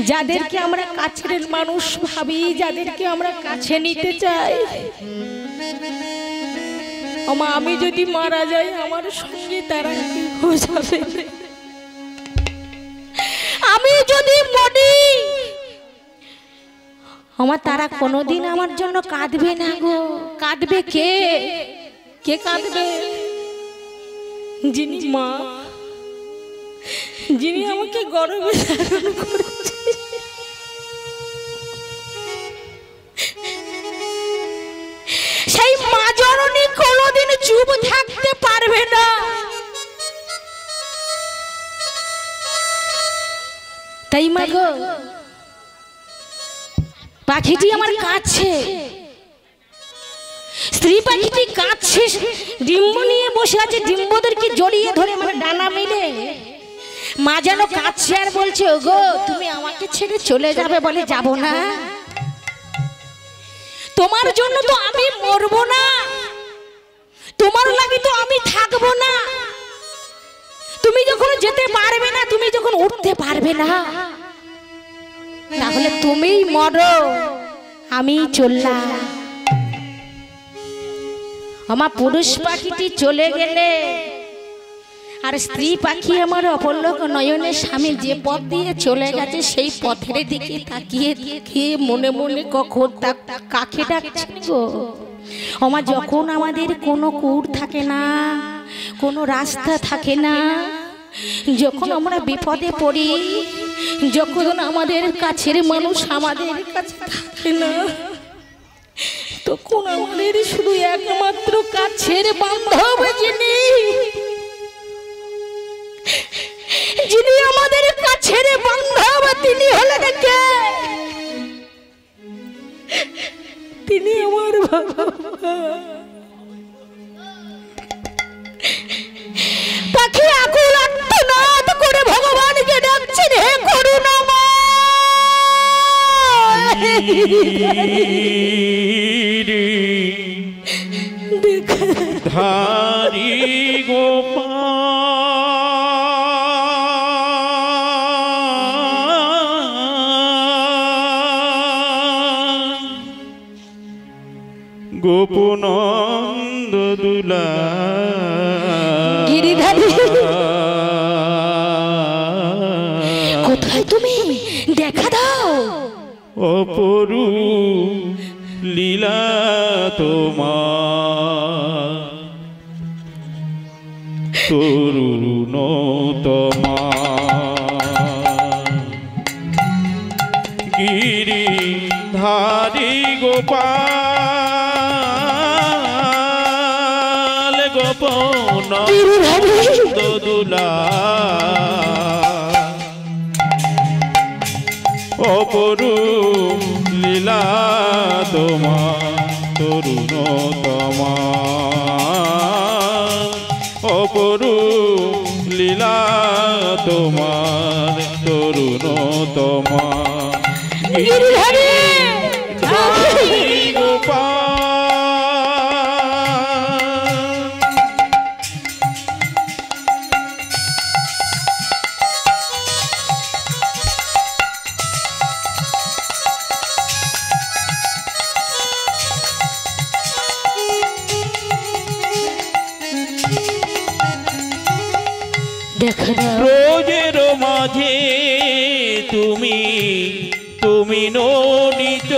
Speaker 1: যাদেরকে আমরা কাছের মানুষ ভাবি, যাদেরকে আমরা কাছে নিতে চাই, ওমা আমি যদি মারা যাই আমার সঙ্গে তারা কি হয়ে যাবে? আমি যদি মরি আমার তারা কোনোদিন আমার জন্য কাঁদবে না গো। কাঁদবে কে? কে কাঁদবে? যিনি মা, যিনি আমাকে গর্ভে ধারণ করেছে, সেই মা জননী কোনোদিন চুপ থাকতে পারবে না। তাই মা গো, পাখিটি আমার কাছে, স্ত্রী পাখিটি কাছে ডিম্ব নিয়ে বসে আছে, ডিম্বদেরকে জড়িয়ে ধরে মানে ডানা মিলে মা যেন কাছে আর বলছে ওগো তুমি আমাকে ছেড়ে চলে যাবে, বলে যাব না, তোমার জন্য তো আমি মরবো না, তোমার লাগি তো আমি থাকবো না, তুমি যখন যেতে পারবে না, তুমি যখন উঠতে পারবে না, তাহলে তুমিই মরো, আমি চললাম। আমার পুরুষ পাখিটি চলে গেলে আর স্ত্রী পাখি আমার অপলক নয়নের স্বামী যে পথ দিয়ে চলে গেছে সেই পথের দিকে তাকিয়ে তাকিয়ে মনে মনে কখন কাকে ডাকছে গো। আমার যখন আমাদের কোনো কুড় থাকে না, কোনো রাস্তা থাকে না, যখন আমরা বিপদে পড়ি, যখন আমাদের কাছের মানুষ আমাদের কাছে থাকে না, তখন আমাদের শুধু একমাত্র কাছের বান্ধব যিনি আমাদের কাছের বান্ধব, তিনি হলেন কে? তিনি আমার বাবা। পাখি আকুল আর্তনাদ করে ভগবানকে ডাকছেন, হে করুণাময়
Speaker 2: ধারি গোপাল গোপনন্দ দুলা
Speaker 1: গিরিধারী, কোথায় তুমি? দেখা দাও।
Speaker 2: অপরু লীলা তোমার তরুণতমা গিরিধারী গোপাল গোপনন্দ দুলা অপরু লীলা তোমার তরুণতমা অপরু লীলা তোমার তরুণতমা
Speaker 1: গিরিধারী
Speaker 2: গোপাল রোজের মাঝে তুমি তুমি ননিত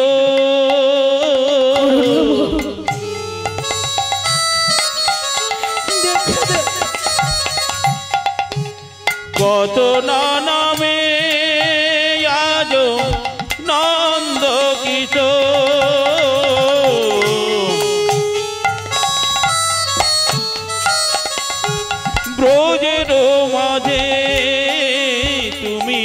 Speaker 2: কত না নামে আজ নন্দ গীত ব্রজের মাঝে তুমি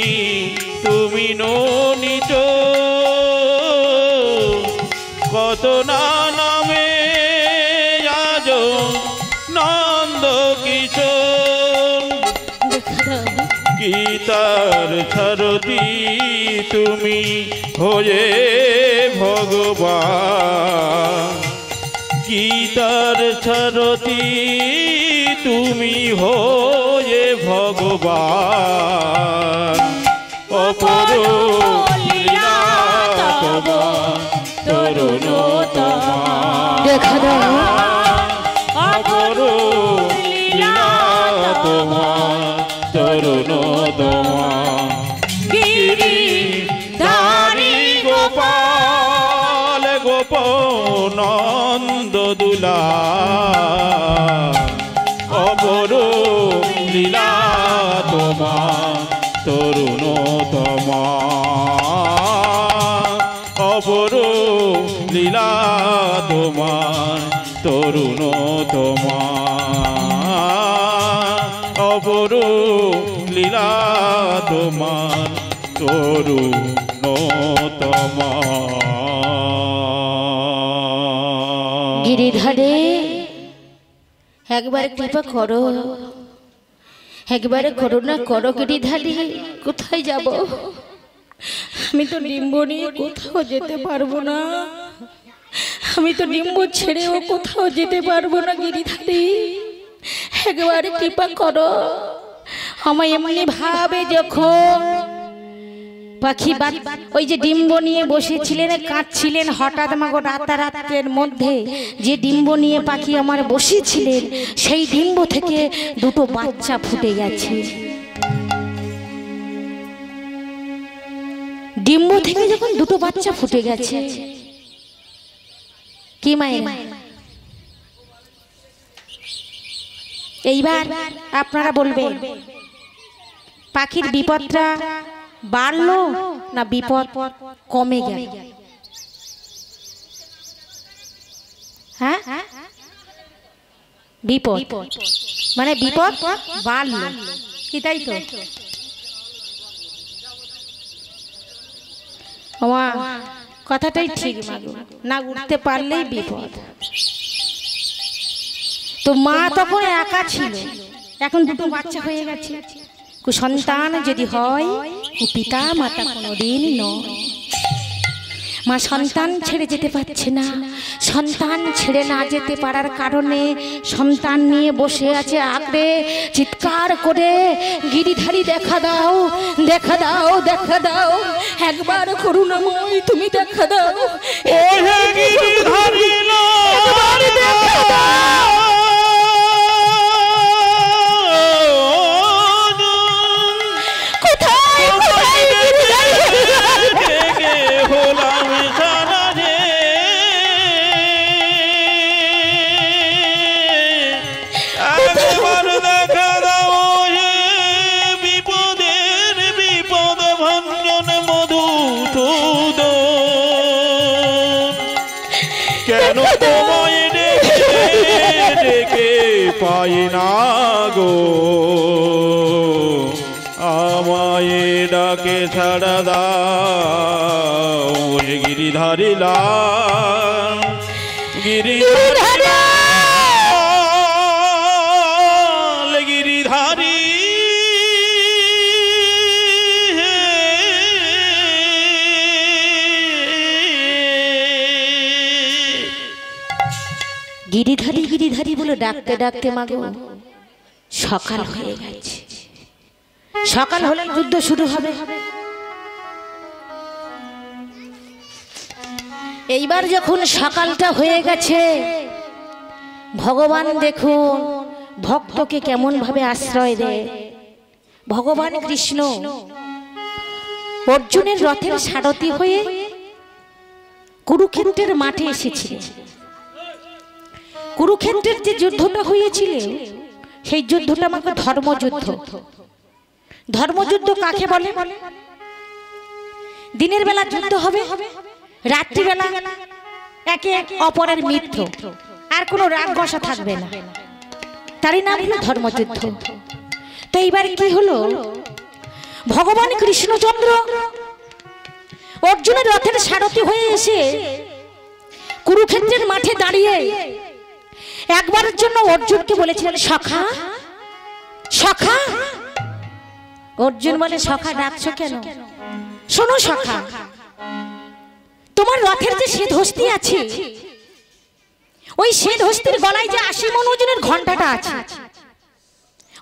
Speaker 2: গীতার সারথি তুমি হয়ে ভগবান, গীতার সারথি তুমি হয়ে ভগবান, অপরলীলা তোমার তরুণতম
Speaker 1: দেখা দাও
Speaker 2: অপরলীলা তোমার তরুণতম গিরিধারী গোপাল গোপনন্দ দুলা, অপরলীলা তোমার তরুণতম অপরলীলা তোমার তরুণতম অপরলীলা তোমার তরুণতম।
Speaker 1: গিরিধারে একবার কৃপা করো, একবারে করুণা করো গিরিধারী। কোথায় যাব? আমি তো ডিম্ব নিয়ে কোথাও যেতে পারবো না, আমি তো ডিম্ব ছেড়েও কোথাও যেতে পারবো না গিরিধারী, একবারে কৃপা করো। আমায় এমনি ভাবে যখন পাখি ওই যে ডিম্ব নিয়ে বসেছিলেন কাঁদছিলেন, হঠাৎ মাগো রাতারাত্রের মধ্যে যে ডিম্ব নিয়ে পাখি আমার বসেছিলেন সেই ডিম্ব থেকে দুটো বাচ্চা ফুটে গেছে। ডিম্ব থেকে যখন দুটো বাচ্চা ফুটে গেছে, কি মায়ের এইবার আপনারা বলবেন পাখির বিপদটা বাড়লো না বিপদ কমে গেল? হ্যাঁ, বিপদ মানে বিপদ বাড়লো, কি তাই তো? আমার কথাটাই ঠিক মাগো, না উঠতে পারলেই বিপদ। তো মা তখন একা ছিল, এখন দুটো বাচ্চা হয়ে গেছে। কুসন্তান যদি হয় পিতা মাতা কোনোদিন নয়। মা সন্তান ছেড়ে যেতে পারছে না, সন্তান ছেড়ে না যেতে পারার কারণে সন্তান নিয়ে বসে আছে আঁকড়ে, চিৎকার করে গিরিধারী দেখা দাও, দেখা দাও, দেখা দাও, একবার করুণাময় তুমি দেখা দাও,
Speaker 2: গিরিধারী
Speaker 1: একবার দেখা দাও।
Speaker 2: কেন তোমায় ডেকে পাই না গো, আমায় ডাকে ছাড়া দাও গিরিধারী লাল, গিরিধারী লাল, গিরিধারী
Speaker 1: গিরিধারী গিরিধারী বলে ডাকতে ডাকতে মাগো সকাল হয়ে গেছে। সকাল হলে যুদ্ধ শুরু হবে। এইবার যখন সকালটা হয়ে গেছে, ভগবান দেখুন ভক্তকে কেমন ভাবে আশ্রয় দেয়। ভগবান কৃষ্ণ অর্জুনের রথের সারথি হয়ে কুরুক্ষেত্রের মাঠে এসেছিলেন। কুরুক্ষেত্রের যে যুদ্ধটা হয়েছিল সেই যুদ্ধটা আমাকে ধর্মযুদ্ধ। ধর্মযুদ্ধ কাকে বলে? দিনের বেলা যুদ্ধ হবে, রাত্রিবেলা একে অপরের মিত্র, আর কোনো রাগ ঘষা থাকবে না, তারই নাম হলো ধর্মযুদ্ধ। তো এইবার কি হলো, ভগবান কৃষ্ণচন্দ্র অর্জুনের রথের সারথি হয়ে এসে কুরুক্ষেত্রের মাঠে দাঁড়িয়ে একবারের জন্য অর্জুনকে বলেছিলেন, সখা সখা। অর্জুন বলে সখা ডাকছো কেন? শোনো সখা, তোমার রথের যে শ্বেত হস্তি আছে, ওই শ্বেত হস্তির গলায় যে 80 মণ ওজনের ঘন্টাটা আছে,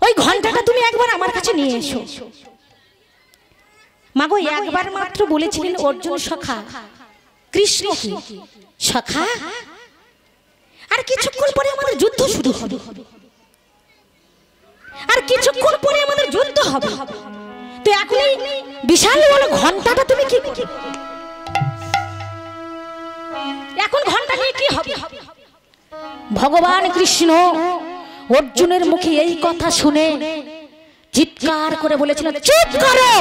Speaker 1: ওই ঘন্টাটা তুমি একবার আমার কাছে নিয়ে এসো। মাগো একবার মাত্র বলেছিলেন অর্জুন সখা, কৃষ্ণ কি সখা? আর কিছুক্ষণ পরে আমাদের যুদ্ধ শুরু হবে, আর কিছুক্ষণ পরে আমাদের যুদ্ধ হবে। তো এখন এই বিশাল বড় ঘন্টাটা তুমি কি, এখন ঘন্টা নিয়ে কি হবে? ভগবান কৃষ্ণ অর্জুনের মুখে এই কথা শুনে চিৎকার করে বলেছিলেন, চুপ করো,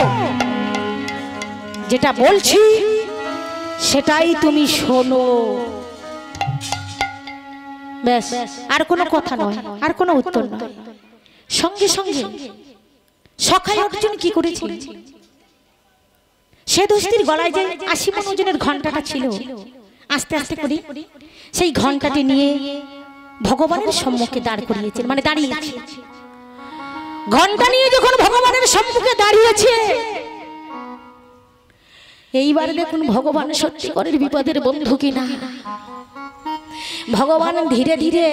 Speaker 1: যেটা বলছি সেটাই তুমি শোনো। ব্যাস, আর কোনো কথা নয়, আর কোনো উত্তর নয়। সঙ্গে সঙ্গে সখাই অর্জুন কি করেছিল, সে দোস্তির গলায় যে 80 মণ ওজনের ঘন্টাটা ছিল, আস্তে আস্তে করে সেই ঘন্টাটি নিয়ে ভগবানের সম্মুখে দাঁড় করিয়েছেন, মানে দাঁড়িয়েছে। ঘন্টা নিয়ে যখন ভগবানের সম্মুখে দাঁড়িয়েছে, এইবার দেখুন ভগবান সত্যিকারের বিপদের বন্ধু কিনা। ভগবান ধীরে ধীরে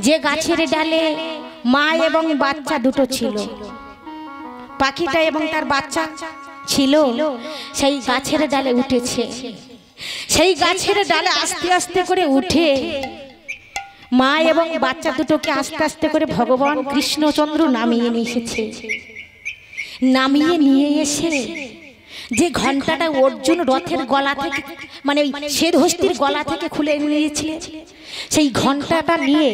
Speaker 1: যে গাছের ডালে মা এবং বাচ্চা দুটো ছিল, পাখিটা এবং তার বাচ্চা ছিল, সেই গাছের ডালে উঠেছে। সেই গাছের ডালে আস্তে আস্তে করে উঠে মা এবং বাচ্চা দুটোকে আস্তে আস্তে করে ভগবান কৃষ্ণচন্দ্র নামিয়ে নিয়ে এসেছে। নামিয়ে নিয়ে এসে যে ঘন্টাটা অর্জুন রথের গলা থেকে, মানে শ্বেত হস্তির গলা থেকে খুলে নিয়েছিল, সেই ঘন্টাটা নিয়ে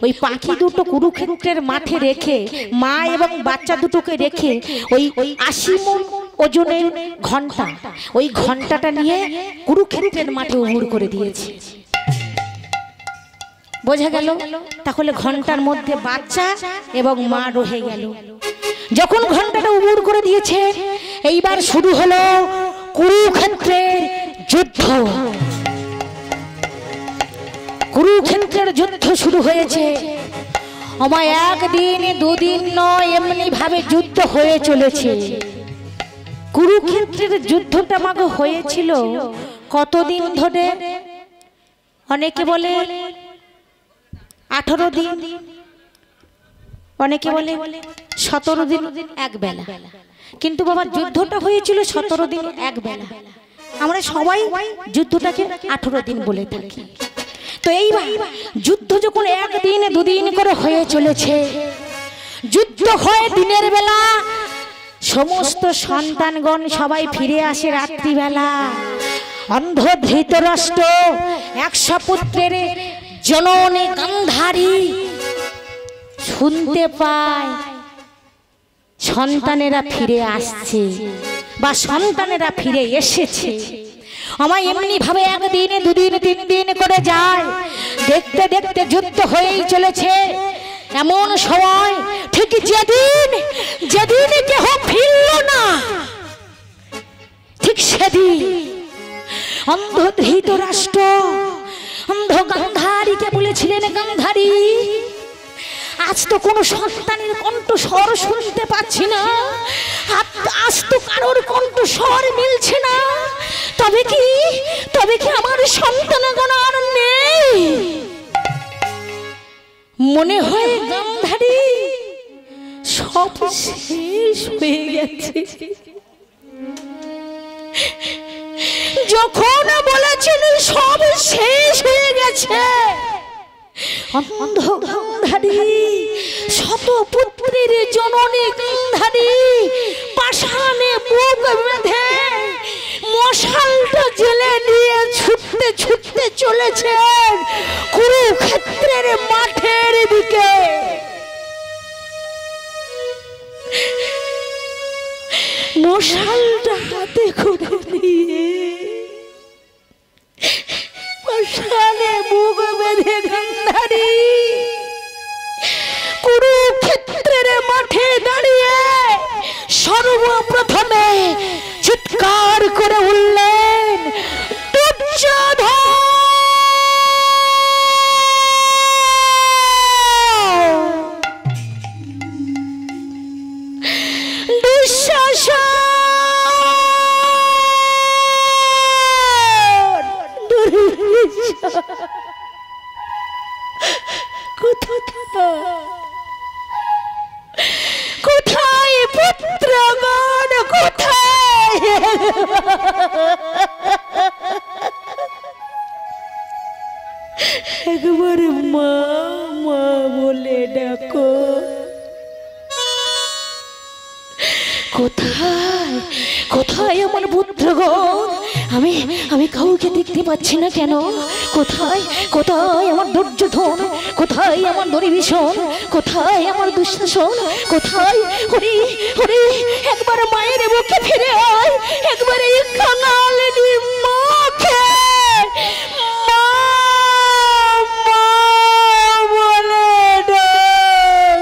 Speaker 1: ওই পাখি দুটো কুরুক্ষেত্রের মাঠে রেখে, মা এবং বাচ্চা দুটোকে রেখে, ওই 80 মণ ওজনের ঘন্টা, ওই ঘন্টাটা নিয়ে কুরুক্ষেত্রের মাঠে উবুড় করে দিয়েছে। বোঝা গেল? তাহলে ঘন্টার মধ্যে বাচ্চা এবং মা রয়ে গেল। যখন ঘন্টাটা উবুড় করে দিয়েছে, এইবার শুরু হলো কুরুক্ষেত্রের যুদ্ধ। কুরুক্ষেত্রের যুদ্ধ শুরু হয়েছে। আমার একদিন দুদিন নয়, এমনি ভাবে যুদ্ধ হয়ে চলেছে। কুরুক্ষেত্রের যুদ্ধটা মাগো হয়েছিল কতদিন ধরে? অনেকে বলে 18 দিন, অনেকে বলে 17 দিন এক বেলা, কিন্তু বাবা যুদ্ধটা হয়েছিল 17 দিন এক বেলা। আমরা সবাই যুদ্ধটাকে 18 দিন বলে থাকি। তো এইবার যুদ্ধ যখন একদিন দুদিন করে হয়ে চলেছে, যুদ্ধ হয় দিনের বেলা, সমস্ত সন্তানগণ সবাই ফিরে আসে রাত্রিবেলা। অন্ধ ধৃতরাষ্ট্র 100 পুত্রের জননী গান্ধারী শুনতে পায় সন্তানেরা ফিরে আসছে বা সন্তানেরা ফিরে এসেছে। আমার এমনি ভাবে একদিন দুদিন 3 দিন করে যায়, দেখতে দেখতে যুদ্ধ হয়েই চলেছে। এমন সময় ঠিক যেদিন কেহ ফিরল না, ঠিক সেদিন অন্ধ ধৃতরাষ্ট্র অন্ধ গান্ধারীকে বলেছিলেন, গান্ধারী, আজ তো কোনো সন্তানের কণ্ঠস্বর শুনতে পাচ্ছি না, আজ তো কারোর কণ্ঠস্বর মিলছে না, তবে কি আমার সন্তানগণ আর নেই? মনে হয় গান্ধারী সব শেষ হয়ে গেছে। যখন বলেছেন সব শেষ হয়ে গেছে, অন্ধ গান্ধারী, শত পুত্রের জননী গান্ধারী পাষাণে বুক বেঁধে মশালটা জেলে নিয়ে ছুটতে ছুটতে চলেছেন কুরুক্ষেত্রের মাঠের দিকে। মশালটা হাতে করে নিয়ে মশালে বুক বেঁধে গান্ধারী কুরুক্ষেত্রের মাঠে দাঁড়িয়ে সর্বপ্রথমে চিৎকার করে উঠলেন, দুর্যোধন! কোথায় পুত্রগণ, কোথায়? একবার মা মা বলে ডাকো। কোথায় কোথায় আমার পুত্রগণ? আমি আমি কাউকে দেখতে পাচ্ছি না কেন? কোথায় কোথায় আমার দুর্যোধন? কোথায় আমার দুর্বিষণ? কোথায় আমার দুঃশাসন? কোথায়? হরি হরি, একবার মায়ের বুকে ফিরে আয়, একবার এই কাঙালিনী মাকে মা মা বলে ডাক।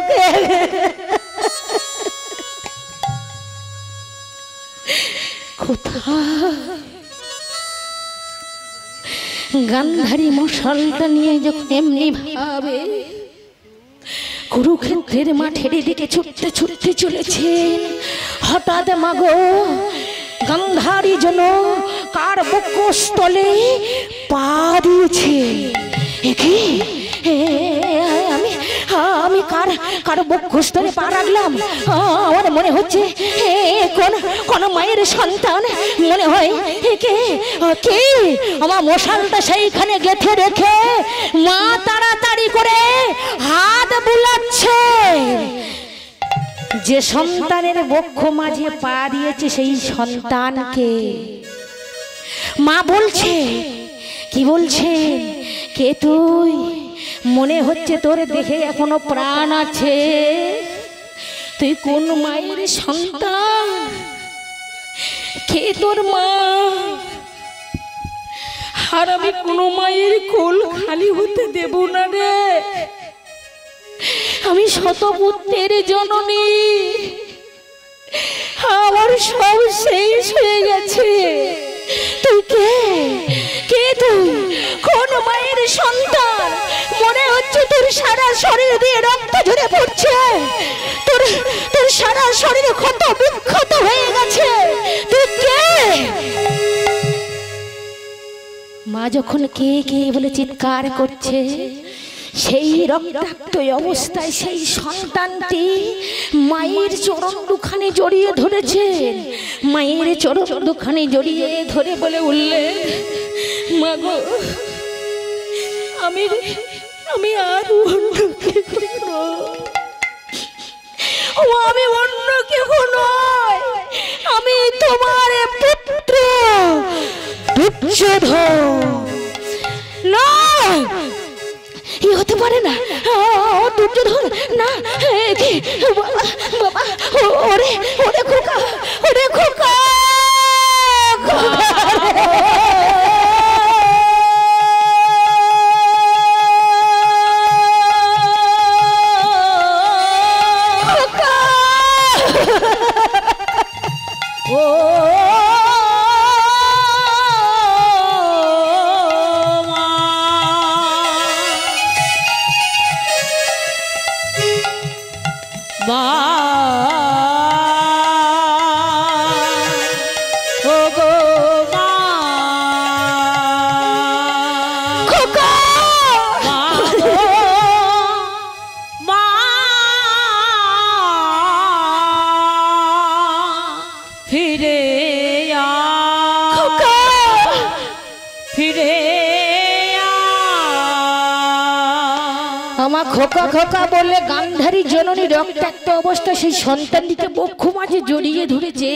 Speaker 1: গান্ধারী মশালটা নিয়ে যখন এমনি ভাবে কুরুক্ষেত্রের মাঠের দিকে ছুটতে ছুটতে চলেছেন, হঠাৎ মাগো গান্ধারী যেন কার বক্ষস্থলে পা দিয়েছে। কি আমি আমি কার কার বক্ষস্থলে পা রাখলাম? আমার মনে হচ্ছে কোন মায়ের সন্তান মনে হয়। কে কে আমার মশালটা সেইখানে গেঁথে রেখে মা তাড়াতাড়ি করে হাত বুলাচ্ছে। যে সন্তানের বক্ষ মাঝে পা দিয়েছে সেই সন্তানকে মা বলছে, কি বলছে? কে তুই? মনে হচ্ছে তোর দেহে এখনো প্রাণ আছে। তুই কোন মায়ের সন্তান? কে তোর মা? আর আমি কোনো মায়ের কোল খালি হতে দেব না রে। আমি শতপুত্রের জননী, আমার সব শেষ হয়ে গেছে। তুই কে? কে তুই? কোন মায়ের সন্তান? মনে হচ্ছে তোর সারা শরীর দিয়ে রক্ত ঝরে পড়ছে, তোর তোর সারা শরীর ক্ষত বিক্ষত হয়ে গেছে। তুই কে? মা যখন কে কে বলে চিৎকার করছে, সেই রক্তাক্ত অবস্থায় সেই সন্তানটি মায়ের চরণ দুখানে জড়িয়ে ধরেছেন। মায়ের চরণ দুখানে জড়িয়ে ধরে বলে উঠলেন, মা গো, আমি আর অন্য কেউ নই, আমি অন্য কেউ নয়, আমি তোমার পুত্র দুর্যোধন। না, এই হতে পারে না, দুর্যোধন না। বাবা বাবা, ওরে ওরে খোকা, ওরে খোকা, খোকা খোকা বলে গান্ধারী জননী রক্তাক্ত অবস্থা সেই সন্তানটিকে বক্ষ মাঝে জড়িয়ে ধরেছে।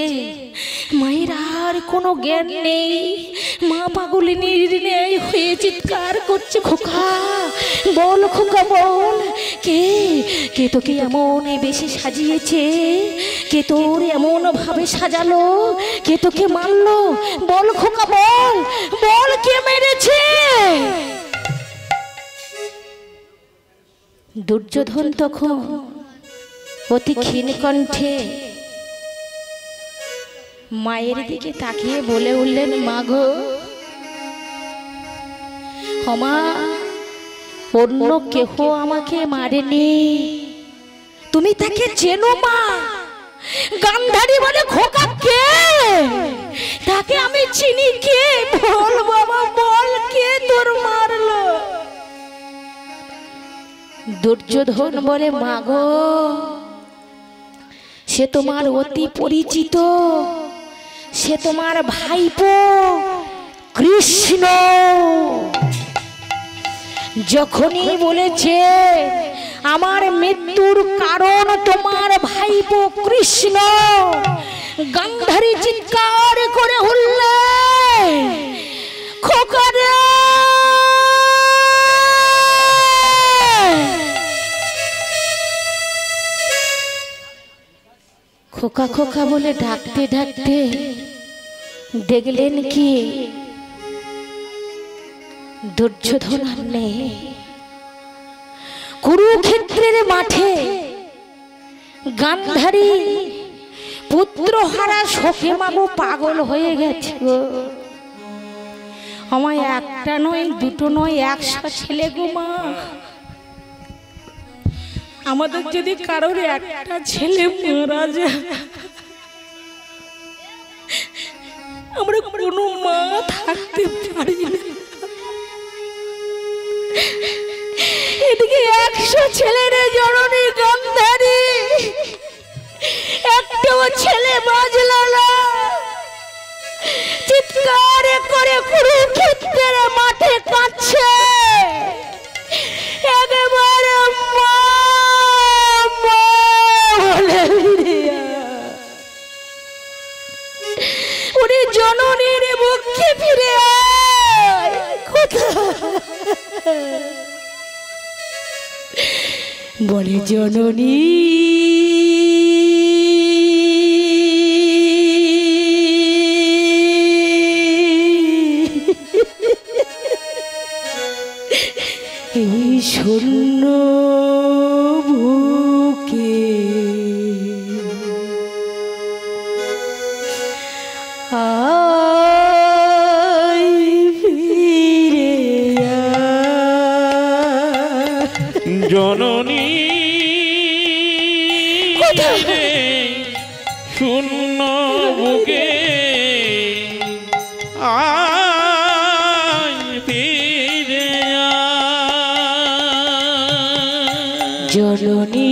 Speaker 1: মায়ের আর কোনো জ্ঞান নেই, মা পাগলিনী নির্ণয় হয়ে চিৎকার করছে, খোকা বল, খোকা বল, কে কে তোকে এমন বেশি সাজিয়েছে? কে তোর এমন ভাবে সাজালো? কে তোকে মারলো? বল খোকা বল, বল কে মেরেছে? দুর্যোধন তখন অতি ক্ষীণ কণ্ঠে মায়ের দিকে তাকিয়ে বলে উঠলেন, মা গো, মা, অন্য কেহ আমাকে মারেনি, তুমি তাকে চেনো মা? গান্ধারী বলে, খোকা কে? তাকে আমি চিনি, কে? বল বাবা বল, কে তোর মারলো? দুর্যোধন বলে, মা গো, সে তোমার অতি পরিচিত, সে তোমার ভাইপো কৃষ্ণ। যখনই বলেছে আমার মৃত্যুর কারণ তোমার ভাইপো কৃষ্ণ, গান্ধারী চিৎকার করে উঠলে, খোকা রে, খোকা খোকা বলে ডাকতে ডাকতে দেখলেন কি দুর্যোধন আর নেই। কুরুক্ষেত্রের মাঠে গান্ধারী পুত্রহারা শোকে মাগো পাগল হয়ে গেছে গো। আমায় একটা নয় দুটো নয় 100 ছেলে গো মা। আমাদের যদি কারোর একটা ছেলে মারা যায়, আমরা কোনো মা থাকতে পারি না। এদিকে 100 ছেলের জননী গান্ধারী, একটাও ছেলে বাঁচল না। চিৎকার করে কুরুক্ষেত্রের মাঠে কাঁদছে, একেবারে মা মা বলে উনি জননীর মুখে ফিরে আয়। বলে জননী এই শূন্য বুকে
Speaker 2: জননী শূন্য বুকে আয় ফিরে আয়।
Speaker 1: জননী